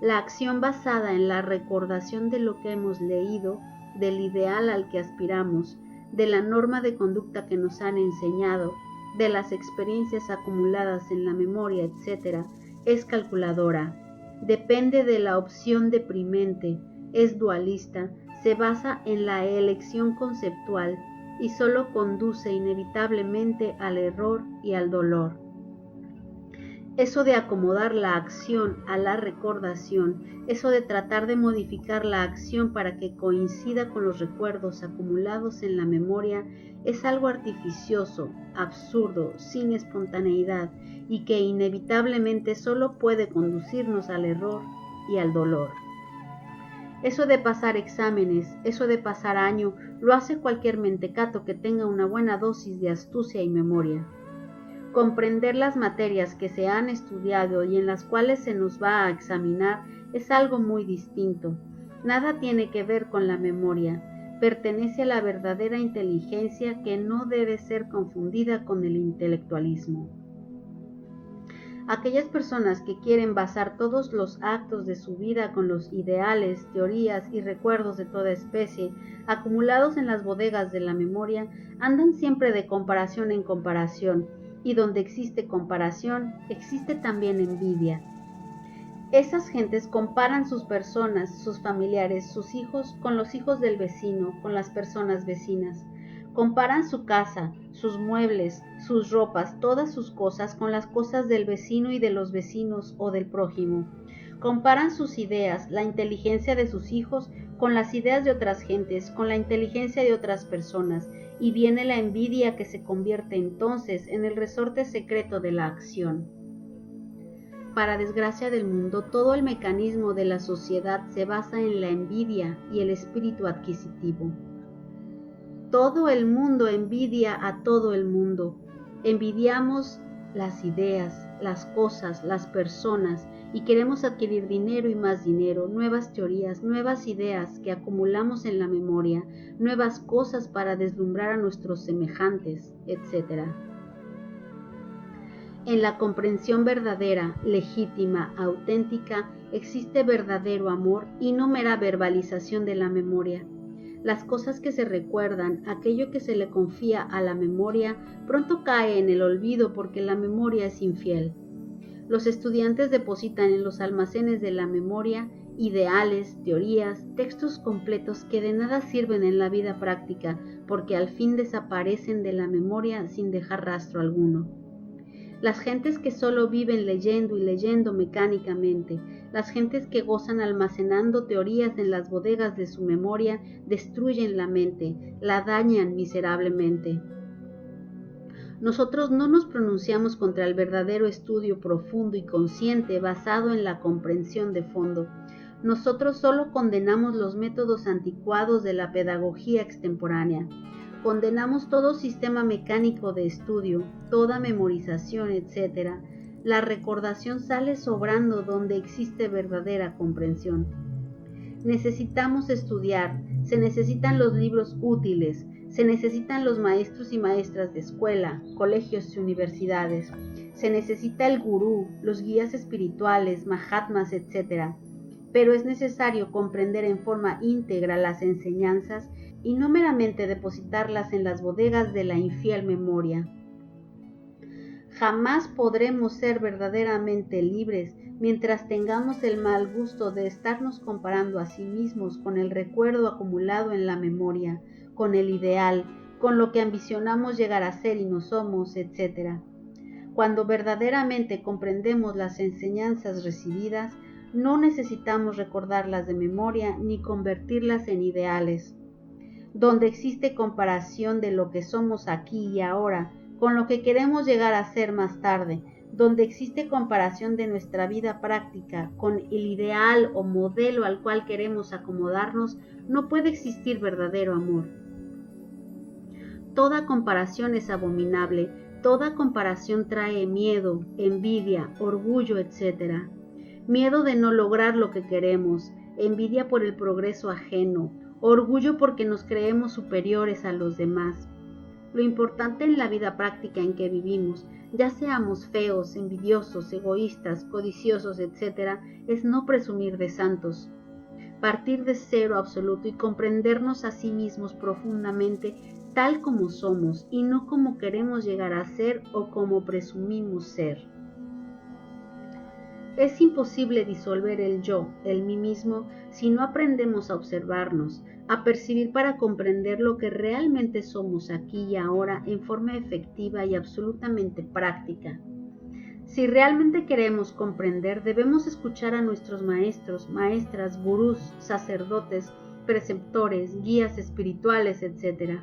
La acción basada en la recordación de lo que hemos leído, del ideal al que aspiramos, de la norma de conducta que nos han enseñado, de las experiencias acumuladas en la memoria, etc., es calculadora, depende de la opción deprimente, es dualista, se basa en la elección conceptual y solo conduce inevitablemente al error y al dolor. Eso de acomodar la acción a la recordación, eso de tratar de modificar la acción para que coincida con los recuerdos acumulados en la memoria, es algo artificioso, absurdo, sin espontaneidad y que inevitablemente solo puede conducirnos al error y al dolor. Eso de pasar exámenes, eso de pasar año, lo hace cualquier mentecato que tenga una buena dosis de astucia y memoria. Comprender las materias que se han estudiado y en las cuales se nos va a examinar es algo muy distinto. Nada tiene que ver con la memoria. Pertenece a la verdadera inteligencia que no debe ser confundida con el intelectualismo. Aquellas personas que quieren basar todos los actos de su vida con los ideales, teorías y recuerdos de toda especie acumulados en las bodegas de la memoria andan siempre de comparación en comparación, y donde existe comparación, existe también envidia. Esas gentes comparan sus personas, sus familiares, sus hijos con los hijos del vecino, con las personas vecinas. Comparan su casa, sus muebles, sus ropas, todas sus cosas con las cosas del vecino y de los vecinos o del prójimo. Comparan sus ideas, la inteligencia de sus hijos con las ideas de otras gentes, con la inteligencia de otras personas, y viene la envidia que se convierte entonces en el resorte secreto de la acción. Para desgracia del mundo, todo el mecanismo de la sociedad se basa en la envidia y el espíritu adquisitivo. Todo el mundo envidia a todo el mundo. Envidiamos las ideas, las cosas, las personas, y queremos adquirir dinero y más dinero, nuevas teorías, nuevas ideas que acumulamos en la memoria, nuevas cosas para deslumbrar a nuestros semejantes, etc. En la comprensión verdadera, legítima, auténtica, existe verdadero amor y no mera verbalización de la memoria. Las cosas que se recuerdan, aquello que se le confía a la memoria, pronto cae en el olvido porque la memoria es infiel. Los estudiantes depositan en los almacenes de la memoria ideales, teorías, textos completos que de nada sirven en la vida práctica porque al fin desaparecen de la memoria sin dejar rastro alguno. Las gentes que solo viven leyendo y leyendo mecánicamente, las gentes que gozan almacenando teorías en las bodegas de su memoria, destruyen la mente, la dañan miserablemente. Nosotros no nos pronunciamos contra el verdadero estudio profundo y consciente basado en la comprensión de fondo. Nosotros solo condenamos los métodos anticuados de la pedagogía extemporánea. Condenamos todo sistema mecánico de estudio, toda memorización, etc. La recordación sale sobrando donde existe verdadera comprensión. Necesitamos estudiar, se necesitan los libros útiles, se necesitan los maestros y maestras de escuela, colegios y universidades, se necesita el gurú, los guías espirituales, mahatmas, etc. Pero es necesario comprender en forma íntegra las enseñanzas y no meramente depositarlas en las bodegas de la infiel memoria. Jamás podremos ser verdaderamente libres mientras tengamos el mal gusto de estarnos comparando a sí mismos con el recuerdo acumulado en la memoria, con el ideal, con lo que ambicionamos llegar a ser y no somos, etc. Cuando verdaderamente comprendemos las enseñanzas recibidas, no necesitamos recordarlas de memoria ni convertirlas en ideales. Donde existe comparación de lo que somos aquí y ahora con lo que queremos llegar a ser más tarde, donde existe comparación de nuestra vida práctica con el ideal o modelo al cual queremos acomodarnos, no puede existir verdadero amor. Toda comparación es abominable, toda comparación trae miedo, envidia, orgullo, etc. Miedo de no lograr lo que queremos, envidia por el progreso ajeno, orgullo porque nos creemos superiores a los demás. Lo importante en la vida práctica en que vivimos, ya seamos feos, envidiosos, egoístas, codiciosos, etc., es no presumir de santos. Partir de cero absoluto y comprendernos a sí mismos profundamente tal como somos y no como queremos llegar a ser o como presumimos ser. Es imposible disolver el yo, el mí mismo, si no aprendemos a observarnos, a percibir para comprender lo que realmente somos aquí y ahora en forma efectiva y absolutamente práctica. Si realmente queremos comprender, debemos escuchar a nuestros maestros, maestras, gurús, sacerdotes, preceptores, guías espirituales, etc.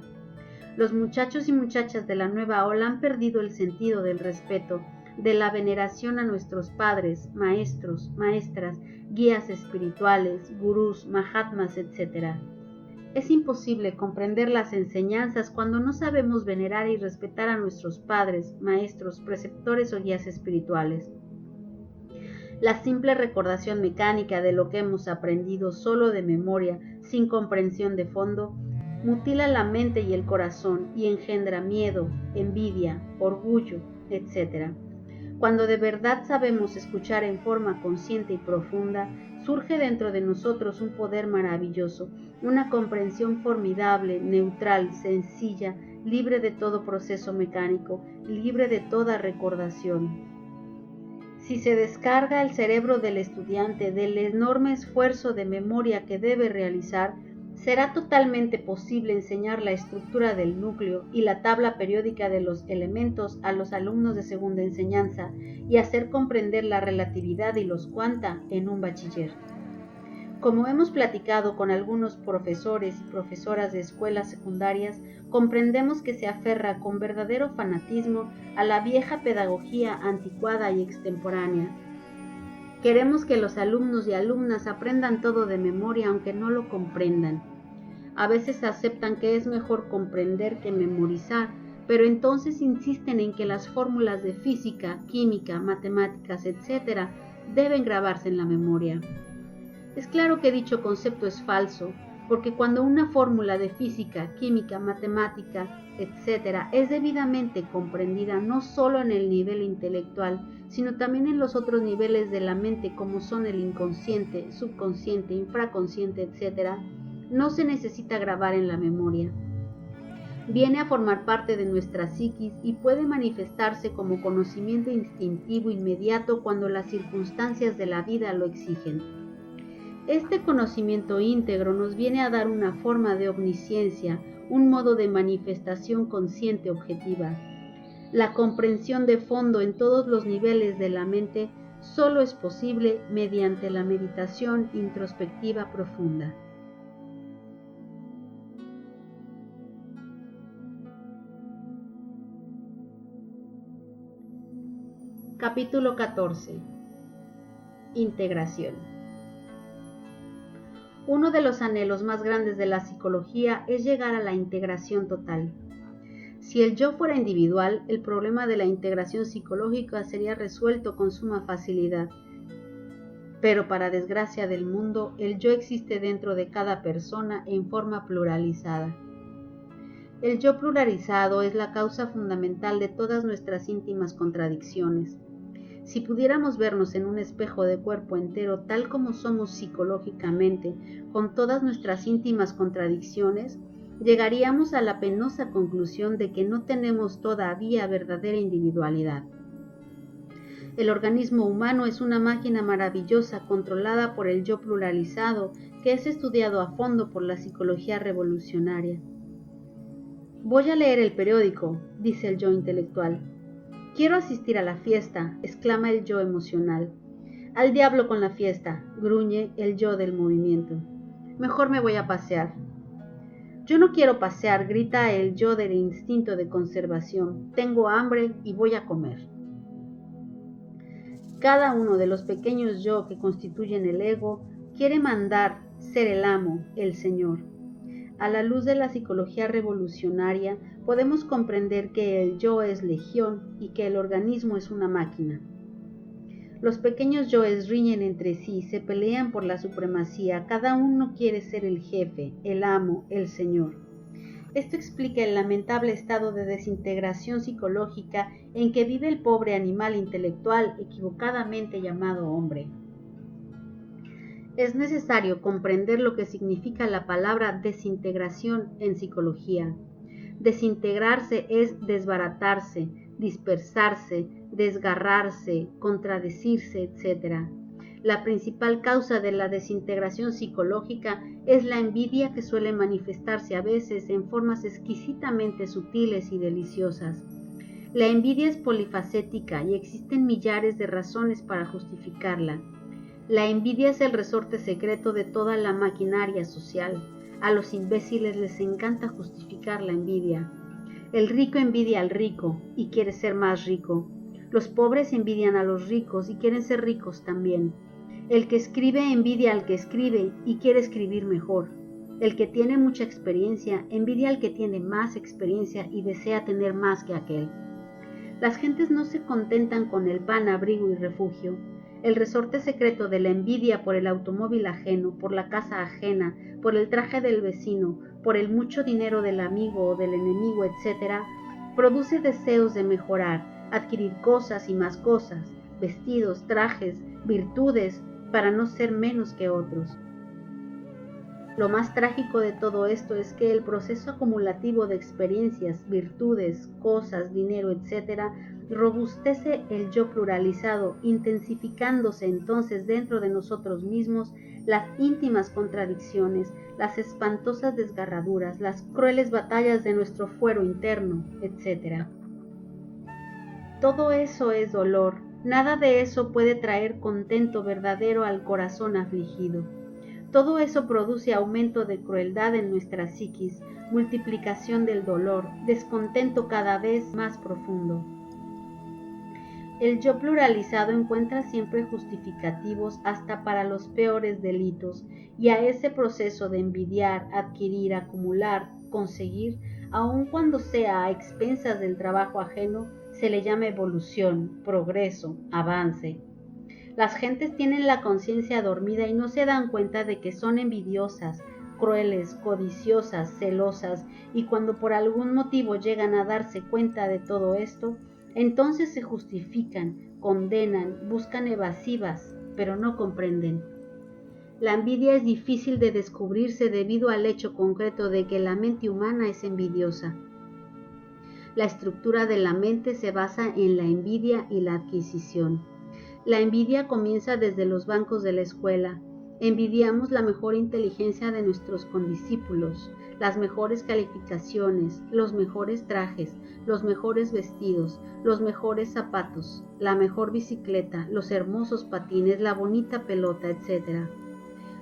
Los muchachos y muchachas de la nueva ola han perdido el sentido del respeto, de la veneración a nuestros padres, maestros, maestras, guías espirituales, gurús, mahatmas, etc. Es imposible comprender las enseñanzas cuando no sabemos venerar y respetar a nuestros padres, maestros, preceptores o guías espirituales. La simple recordación mecánica de lo que hemos aprendido solo de memoria, sin comprensión de fondo, mutila la mente y el corazón y engendra miedo, envidia, orgullo, etc. Cuando de verdad sabemos escuchar en forma consciente y profunda, surge dentro de nosotros un poder maravilloso, una comprensión formidable, neutral, sencilla, libre de todo proceso mecánico, libre de toda recordación. Si se descarga el cerebro del estudiante del enorme esfuerzo de memoria que debe realizar, será totalmente posible enseñar la estructura del núcleo y la tabla periódica de los elementos a los alumnos de segunda enseñanza y hacer comprender la relatividad y los cuanta en un bachiller. Como hemos platicado con algunos profesores y profesoras de escuelas secundarias, comprendemos que se aferra con verdadero fanatismo a la vieja pedagogía anticuada y extemporánea. Queremos que los alumnos y alumnas aprendan todo de memoria aunque no lo comprendan. A veces aceptan que es mejor comprender que memorizar, pero entonces insisten en que las fórmulas de física, química, matemáticas, etc. deben grabarse en la memoria. Es claro que dicho concepto es falso, porque cuando una fórmula de física, química, matemática, etc. es debidamente comprendida no solo en el nivel intelectual, sino también en los otros niveles de la mente como son el inconsciente, subconsciente, infraconsciente, etc., no se necesita grabar en la memoria. Viene a formar parte de nuestra psiquis y puede manifestarse como conocimiento instintivo inmediato cuando las circunstancias de la vida lo exigen. Este conocimiento íntegro nos viene a dar una forma de omnisciencia, un modo de manifestación consciente objetiva. La comprensión de fondo en todos los niveles de la mente solo es posible mediante la meditación introspectiva profunda. Capítulo 14. Integración. Uno de los anhelos más grandes de la psicología es llegar a la integración total. Si el yo fuera individual, el problema de la integración psicológica sería resuelto con suma facilidad. Pero para desgracia del mundo, el yo existe dentro de cada persona en forma pluralizada. El yo pluralizado es la causa fundamental de todas nuestras íntimas contradicciones. Si pudiéramos vernos en un espejo de cuerpo entero tal como somos psicológicamente, con todas nuestras íntimas contradicciones, llegaríamos a la penosa conclusión de que no tenemos todavía verdadera individualidad. El organismo humano es una máquina maravillosa controlada por el yo pluralizado que es estudiado a fondo por la psicología revolucionaria. Voy a leer el periódico, dice el yo intelectual. Quiero asistir a la fiesta, exclama el yo emocional. Al diablo con la fiesta, gruñe el yo del movimiento. Mejor me voy a pasear. Yo no quiero pasear, grita el yo del instinto de conservación. Tengo hambre y voy a comer. Cada uno de los pequeños yo que constituyen el ego quiere mandar, ser el amo, el señor. A la luz de la psicología revolucionaria, podemos comprender que el yo es legión y que el organismo es una máquina. Los pequeños yoes riñen entre sí, se pelean por la supremacía, cada uno quiere ser el jefe, el amo, el señor. Esto explica el lamentable estado de desintegración psicológica en que vive el pobre animal intelectual equivocadamente llamado hombre. Es necesario comprender lo que significa la palabra desintegración en psicología. Desintegrarse es desbaratarse, dispersarse, desgarrarse, contradecirse, etc. La principal causa de la desintegración psicológica es la envidia que suele manifestarse a veces en formas exquisitamente sutiles y deliciosas. La envidia es polifacética y existen millares de razones para justificarla. La envidia es el resorte secreto de toda la maquinaria social. A los imbéciles les encanta justificar la envidia. El rico envidia al rico y quiere ser más rico. Los pobres envidian a los ricos y quieren ser ricos también. El que escribe envidia al que escribe y quiere escribir mejor. El que tiene mucha experiencia envidia al que tiene más experiencia y desea tener más que aquel. Las gentes no se contentan con el pan, abrigo y refugio. El resorte secreto de la envidia por el automóvil ajeno, por la casa ajena, por el traje del vecino, por el mucho dinero del amigo o del enemigo, etc., produce deseos de mejorar, adquirir cosas y más cosas, vestidos, trajes, virtudes, para no ser menos que otros. Lo más trágico de todo esto es que el proceso acumulativo de experiencias, virtudes, cosas, dinero, etc., robustece el yo pluralizado, intensificándose entonces dentro de nosotros mismos las íntimas contradicciones, las espantosas desgarraduras, las crueles batallas de nuestro fuero interno, etc. Todo eso es dolor, nada de eso puede traer contento verdadero al corazón afligido. Todo eso produce aumento de crueldad en nuestra psiquis, multiplicación del dolor, descontento cada vez más profundo. El yo pluralizado encuentra siempre justificativos hasta para los peores delitos, y a ese proceso de envidiar, adquirir, acumular, conseguir, aun cuando sea a expensas del trabajo ajeno, se le llama evolución, progreso, avance. Las gentes tienen la conciencia dormida y no se dan cuenta de que son envidiosas, crueles, codiciosas, celosas, y cuando por algún motivo llegan a darse cuenta de todo esto, entonces se justifican, condenan, buscan evasivas, pero no comprenden. La envidia es difícil de descubrirse debido al hecho concreto de que la mente humana es envidiosa. La estructura de la mente se basa en la envidia y la adquisición. La envidia comienza desde los bancos de la escuela. Envidiamos la mejor inteligencia de nuestros condiscípulos, las mejores calificaciones, los mejores trajes, los mejores vestidos, los mejores zapatos, la mejor bicicleta, los hermosos patines, la bonita pelota, etc.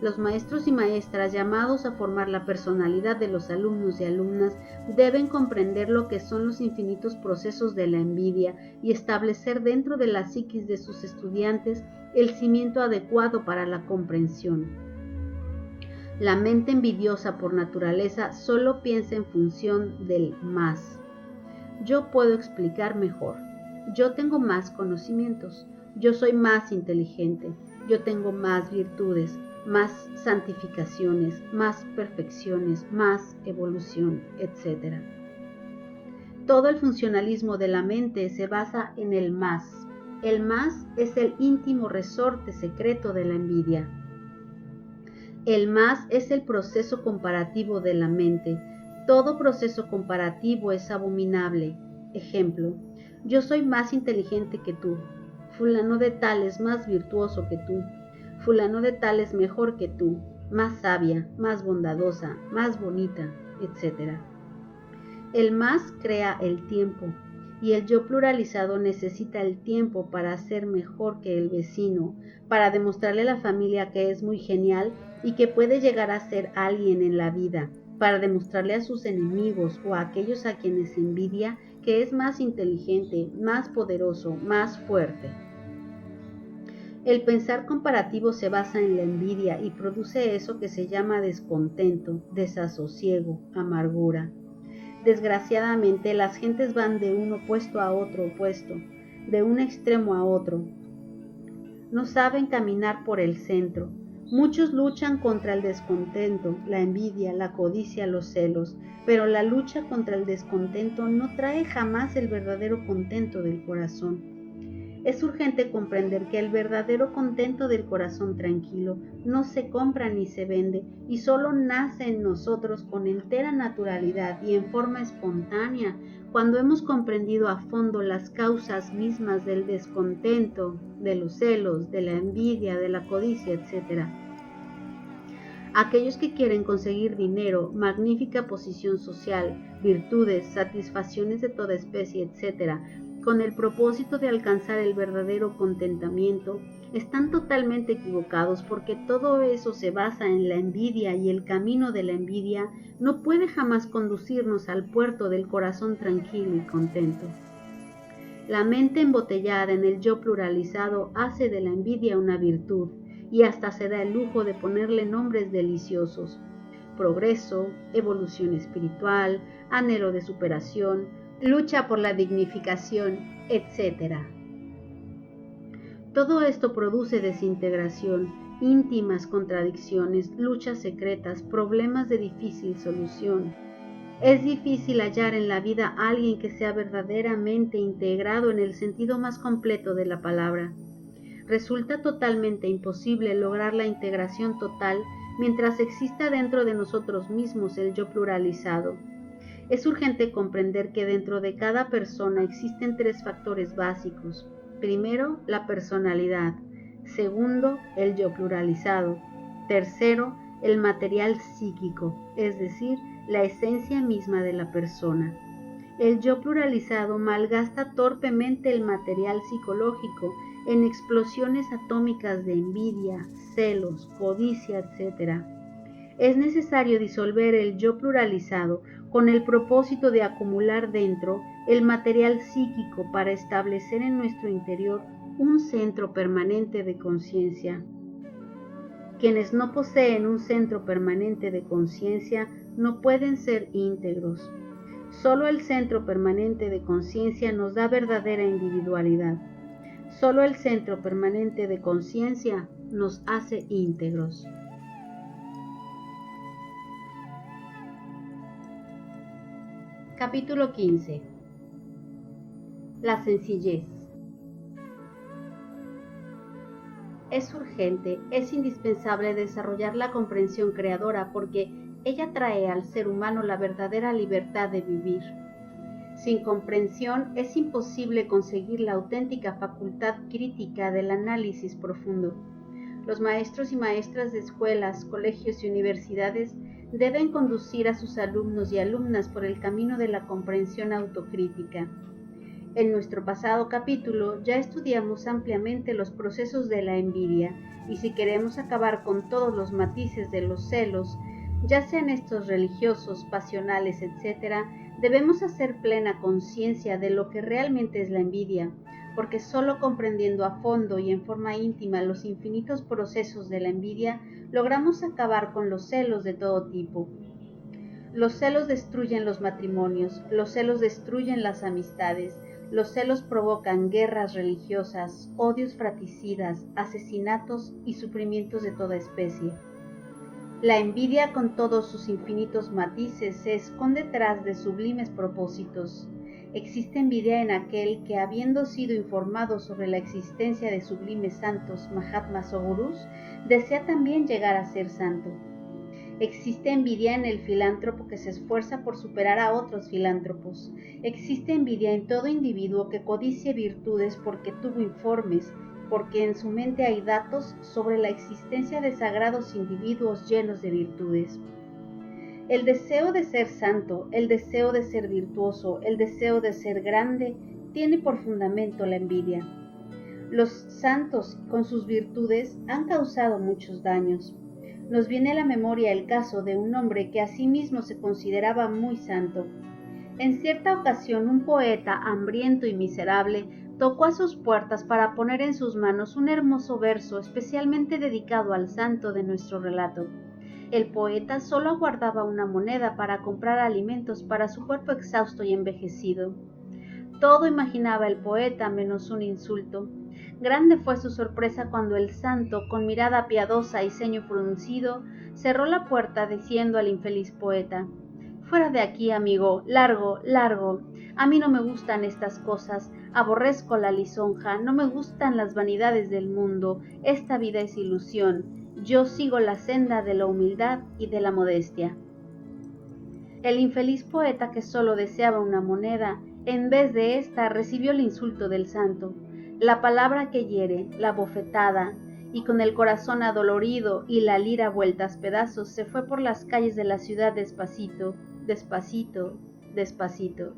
Los maestros y maestras llamados a formar la personalidad de los alumnos y alumnas deben comprender lo que son los infinitos procesos de la envidia y establecer dentro de la psiquis de sus estudiantes el cimiento adecuado para la comprensión. La mente envidiosa por naturaleza solo piensa en función del más. Yo puedo explicar mejor. Yo tengo más conocimientos. Yo soy más inteligente. Yo tengo más virtudes, más santificaciones, más perfecciones, más evolución, etc. Todo el funcionalismo de la mente se basa en el más. El más es el íntimo resorte secreto de la envidia. El más es el proceso comparativo de la mente. Todo proceso comparativo es abominable. Ejemplo, yo soy más inteligente que tú. Fulano de tal es más virtuoso que tú. Fulano de tal es mejor que tú, más sabia, más bondadosa, más bonita, etc. El más crea el tiempo, y el yo pluralizado necesita el tiempo para ser mejor que el vecino, para demostrarle a la familia que es muy genial y que puede llegar a ser alguien en la vida, para demostrarle a sus enemigos o a aquellos a quienes envidia que es más inteligente, más poderoso, más fuerte. El pensar comparativo se basa en la envidia y produce eso que se llama descontento, desasosiego, amargura. Desgraciadamente, las gentes van de un opuesto a otro opuesto, de un extremo a otro. No saben caminar por el centro. Muchos luchan contra el descontento, la envidia, la codicia, los celos, pero la lucha contra el descontento no trae jamás el verdadero contento del corazón. Es urgente comprender que el verdadero contento del corazón tranquilo no se compra ni se vende y solo nace en nosotros con entera naturalidad y en forma espontánea cuando hemos comprendido a fondo las causas mismas del descontento, de los celos, de la envidia, de la codicia, etc. Aquellos que quieren conseguir dinero, magnífica posición social, virtudes, satisfacciones de toda especie, etc., con el propósito de alcanzar el verdadero contentamiento, están totalmente equivocados, porque todo eso se basa en la envidia, y el camino de la envidia no puede jamás conducirnos al puerto del corazón tranquilo y contento. La mente embotellada en el yo pluralizado hace de la envidia una virtud, y hasta se da el lujo de ponerle nombres deliciosos: progreso, evolución espiritual, anhelo de superación, lucha por la dignificación, etc. Todo esto produce desintegración, íntimas contradicciones, luchas secretas, problemas de difícil solución. Es difícil hallar en la vida a alguien que sea verdaderamente integrado en el sentido más completo de la palabra. Resulta totalmente imposible lograr la integración total mientras exista dentro de nosotros mismos el yo pluralizado. Es urgente comprender que dentro de cada persona existen 3 factores básicos. Primero, la personalidad. Segundo, el yo pluralizado. Tercero, el material psíquico, es decir, la esencia misma de la persona. El yo pluralizado malgasta torpemente el material psicológico en explosiones atómicas de envidia, celos, codicia, etc. Es necesario disolver el yo pluralizado con el propósito de acumular dentro el material psíquico para establecer en nuestro interior un centro permanente de conciencia. Quienes no poseen un centro permanente de conciencia no pueden ser íntegros. Solo el centro permanente de conciencia nos da verdadera individualidad. Solo el centro permanente de conciencia nos hace íntegros. Capítulo 15. La sencillez. Es urgente, es indispensable desarrollar la comprensión creadora, porque ella trae al ser humano la verdadera libertad de vivir. Sin comprensión es imposible conseguir la auténtica facultad crítica del análisis profundo. Los maestros y maestras de escuelas, colegios y universidades deben conducir a sus alumnos y alumnas por el camino de la comprensión autocrítica. En nuestro pasado capítulo ya estudiamos ampliamente los procesos de la envidia, y si queremos acabar con todos los matices de los celos, ya sean estos religiosos, pasionales, etc., debemos hacer plena conciencia de lo que realmente es la envidia, porque solo comprendiendo a fondo y en forma íntima los infinitos procesos de la envidia, logramos acabar con los celos de todo tipo. Los celos destruyen los matrimonios, los celos destruyen las amistades, los celos provocan guerras religiosas, odios fratricidas, asesinatos y sufrimientos de toda especie. La envidia, con todos sus infinitos matices, se esconde tras de sublimes propósitos. Existe envidia en aquel que, habiendo sido informado sobre la existencia de sublimes santos, Mahatmas o gurús, desea también llegar a ser santo. Existe envidia en el filántropo que se esfuerza por superar a otros filántropos. Existe envidia en todo individuo que codicia virtudes porque tuvo informes, porque en su mente hay datos sobre la existencia de sagrados individuos llenos de virtudes. El deseo de ser santo, el deseo de ser virtuoso, el deseo de ser grande, tiene por fundamento la envidia. Los santos, con sus virtudes, han causado muchos daños. Nos viene a la memoria el caso de un hombre que a sí mismo se consideraba muy santo. En cierta ocasión, un poeta hambriento y miserable tocó a sus puertas para poner en sus manos un hermoso verso especialmente dedicado al santo de nuestro relato. El poeta solo aguardaba una moneda para comprar alimentos para su cuerpo exhausto y envejecido. Todo imaginaba el poeta menos un insulto. Grande fue su sorpresa cuando el santo, con mirada piadosa y ceño fruncido, cerró la puerta diciendo al infeliz poeta: «Fuera de aquí, amigo, largo, largo. A mí no me gustan estas cosas, aborrezco la lisonja, no me gustan las vanidades del mundo, esta vida es ilusión, yo sigo la senda de la humildad y de la modestia». El infeliz poeta, que solo deseaba una moneda, en vez de esta recibió el insulto del santo, la palabra que hiere, la bofetada, y con el corazón adolorido y la lira vuelta a pedazos, se fue por las calles de la ciudad despacito, despacito, despacito.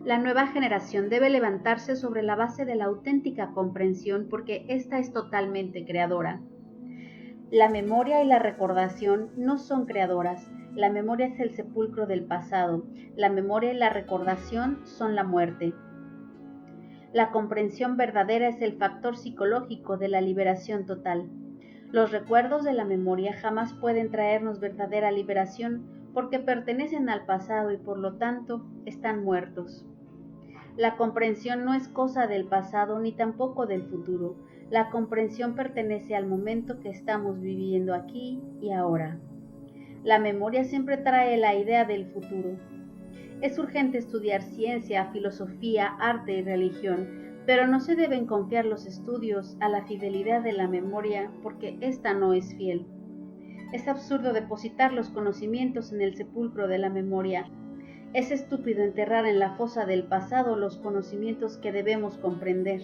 La nueva generación debe levantarse sobre la base de la auténtica comprensión porque ésta es totalmente creadora. La memoria y la recordación no son creadoras. La memoria es el sepulcro del pasado. La memoria y la recordación son la muerte. La comprensión verdadera es el factor psicológico de la liberación total. Los recuerdos de la memoria jamás pueden traernos verdadera liberación porque pertenecen al pasado y por lo tanto están muertos. La comprensión no es cosa del pasado ni tampoco del futuro. La comprensión pertenece al momento que estamos viviendo aquí y ahora. La memoria siempre trae la idea del futuro. Es urgente estudiar ciencia, filosofía, arte y religión, pero no se deben confiar los estudios a la fidelidad de la memoria porque ésta no es fiel. Es absurdo depositar los conocimientos en el sepulcro de la memoria. Es estúpido enterrar en la fosa del pasado los conocimientos que debemos comprender.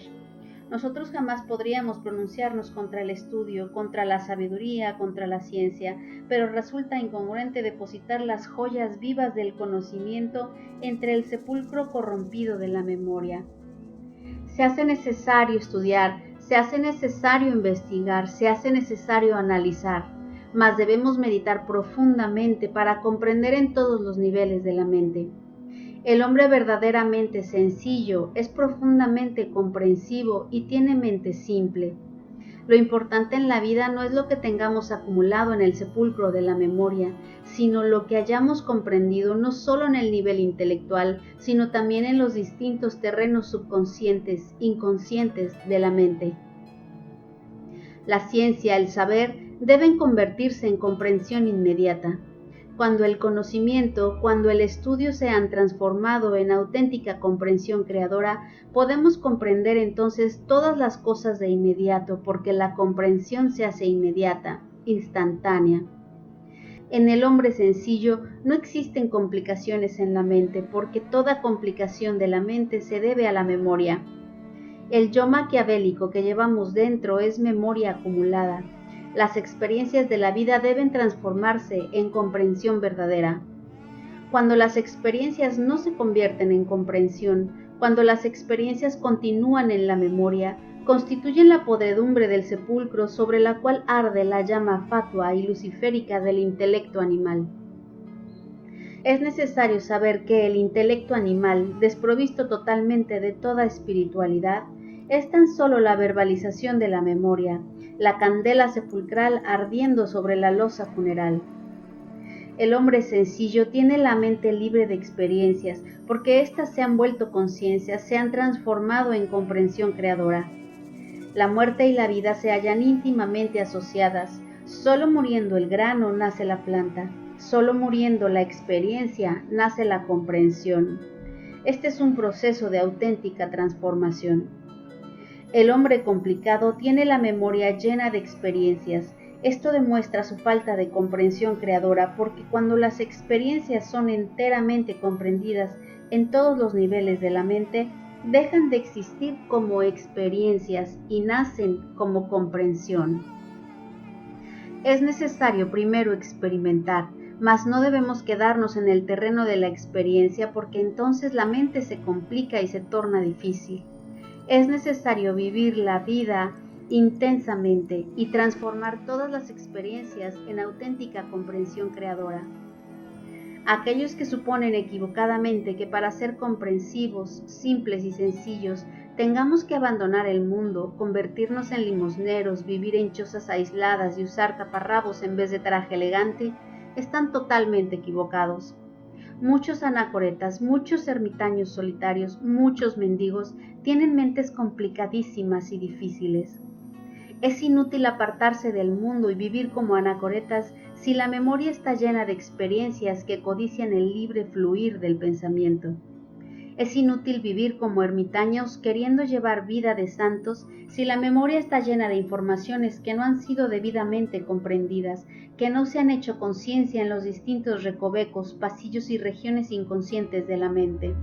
Nosotros jamás podríamos pronunciarnos contra el estudio, contra la sabiduría, contra la ciencia, pero resulta incongruente depositar las joyas vivas del conocimiento entre el sepulcro corrompido de la memoria. Se hace necesario estudiar, se hace necesario investigar, se hace necesario analizar, mas debemos meditar profundamente para comprender en todos los niveles de la mente. El hombre verdaderamente sencillo es profundamente comprensivo y tiene mente simple. Lo importante en la vida no es lo que tengamos acumulado en el sepulcro de la memoria, sino lo que hayamos comprendido no solo en el nivel intelectual, sino también en los distintos terrenos subconscientes, inconscientes de la mente. La ciencia, el saber, deben convertirse en comprensión inmediata. Cuando el conocimiento, cuando el estudio se han transformado en auténtica comprensión creadora, podemos comprender entonces todas las cosas de inmediato, porque la comprensión se hace inmediata, instantánea. En el hombre sencillo no existen complicaciones en la mente, porque toda complicación de la mente se debe a la memoria. El yo maquiavélico que llevamos dentro es memoria acumulada. Las experiencias de la vida deben transformarse en comprensión verdadera. Cuando las experiencias no se convierten en comprensión, cuando las experiencias continúan en la memoria, constituyen la podredumbre del sepulcro sobre la cual arde la llama fatua y luciférica del intelecto animal. Es necesario saber que el intelecto animal, desprovisto totalmente de toda espiritualidad, es tan solo la verbalización de la memoria, la candela sepulcral ardiendo sobre la losa funeral. El hombre sencillo tiene la mente libre de experiencias, porque éstas se han vuelto conciencias, se han transformado en comprensión creadora. La muerte y la vida se hallan íntimamente asociadas. Solo muriendo el grano nace la planta, solo muriendo la experiencia nace la comprensión. Este es un proceso de auténtica transformación. El hombre complicado tiene la memoria llena de experiencias. Esto demuestra su falta de comprensión creadora porque cuando las experiencias son enteramente comprendidas en todos los niveles de la mente, dejan de existir como experiencias y nacen como comprensión. Es necesario primero experimentar, mas no debemos quedarnos en el terreno de la experiencia porque entonces la mente se complica y se torna difícil. Es necesario vivir la vida intensamente y transformar todas las experiencias en auténtica comprensión creadora. Aquellos que suponen equivocadamente que para ser comprensivos, simples y sencillos, tengamos que abandonar el mundo, convertirnos en limosneros, vivir en chozas aisladas y usar taparrabos en vez de traje elegante, están totalmente equivocados. Muchos anacoretas, muchos ermitaños solitarios, muchos mendigos tienen mentes complicadísimas y difíciles. Es inútil apartarse del mundo y vivir como anacoretas si la memoria está llena de experiencias que codician el libre fluir del pensamiento. Es inútil vivir como ermitaños queriendo llevar vida de santos si la memoria está llena de informaciones que no han sido debidamente comprendidas, que no se han hecho conciencia en los distintos recovecos, pasillos y regiones inconscientes de la mente.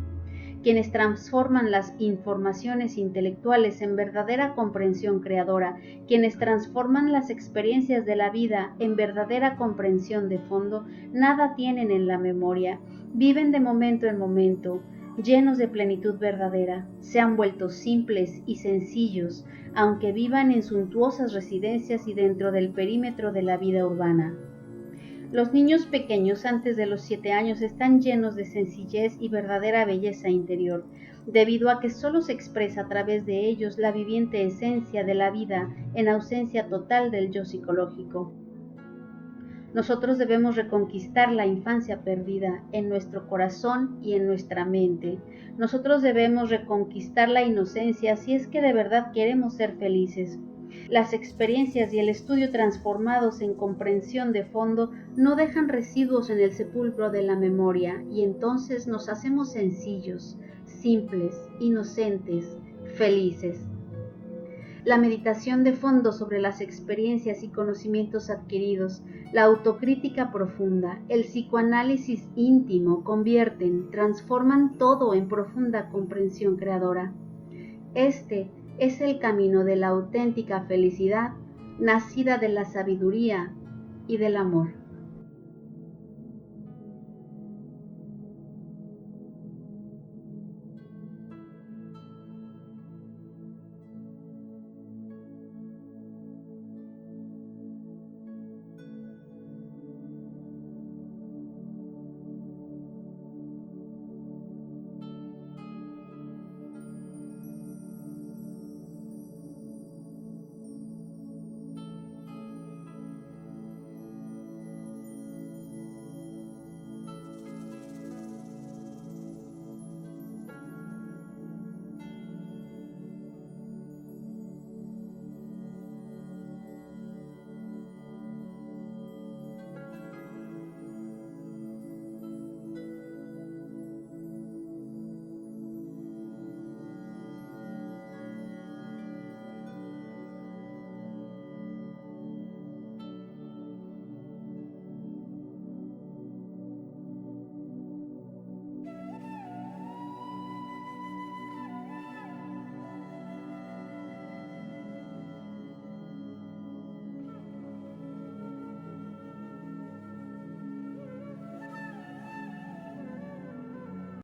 quienes transforman las informaciones intelectuales en verdadera comprensión creadora, quienes transforman las experiencias de la vida en verdadera comprensión de fondo, nada tienen en la memoria, viven de momento en momento, llenos de plenitud verdadera, se han vuelto simples y sencillos, aunque vivan en suntuosas residencias y dentro del perímetro de la vida urbana. Los niños pequeños antes de los 7 años están llenos de sencillez y verdadera belleza interior, debido a que solo se expresa a través de ellos la viviente esencia de la vida en ausencia total del yo psicológico. Nosotros debemos reconquistar la infancia perdida en nuestro corazón y en nuestra mente. Nosotros debemos reconquistar la inocencia si es que de verdad queremos ser felices. Las experiencias y el estudio transformados en comprensión de fondo no dejan residuos en el sepulcro de la memoria y entonces nos hacemos sencillos, simples, inocentes, felices. La meditación de fondo sobre las experiencias y conocimientos adquiridos, la autocrítica profunda, el psicoanálisis íntimo convierten, transforman todo en profunda comprensión creadora. Este es el camino de la auténtica felicidad, nacida de la sabiduría y del amor.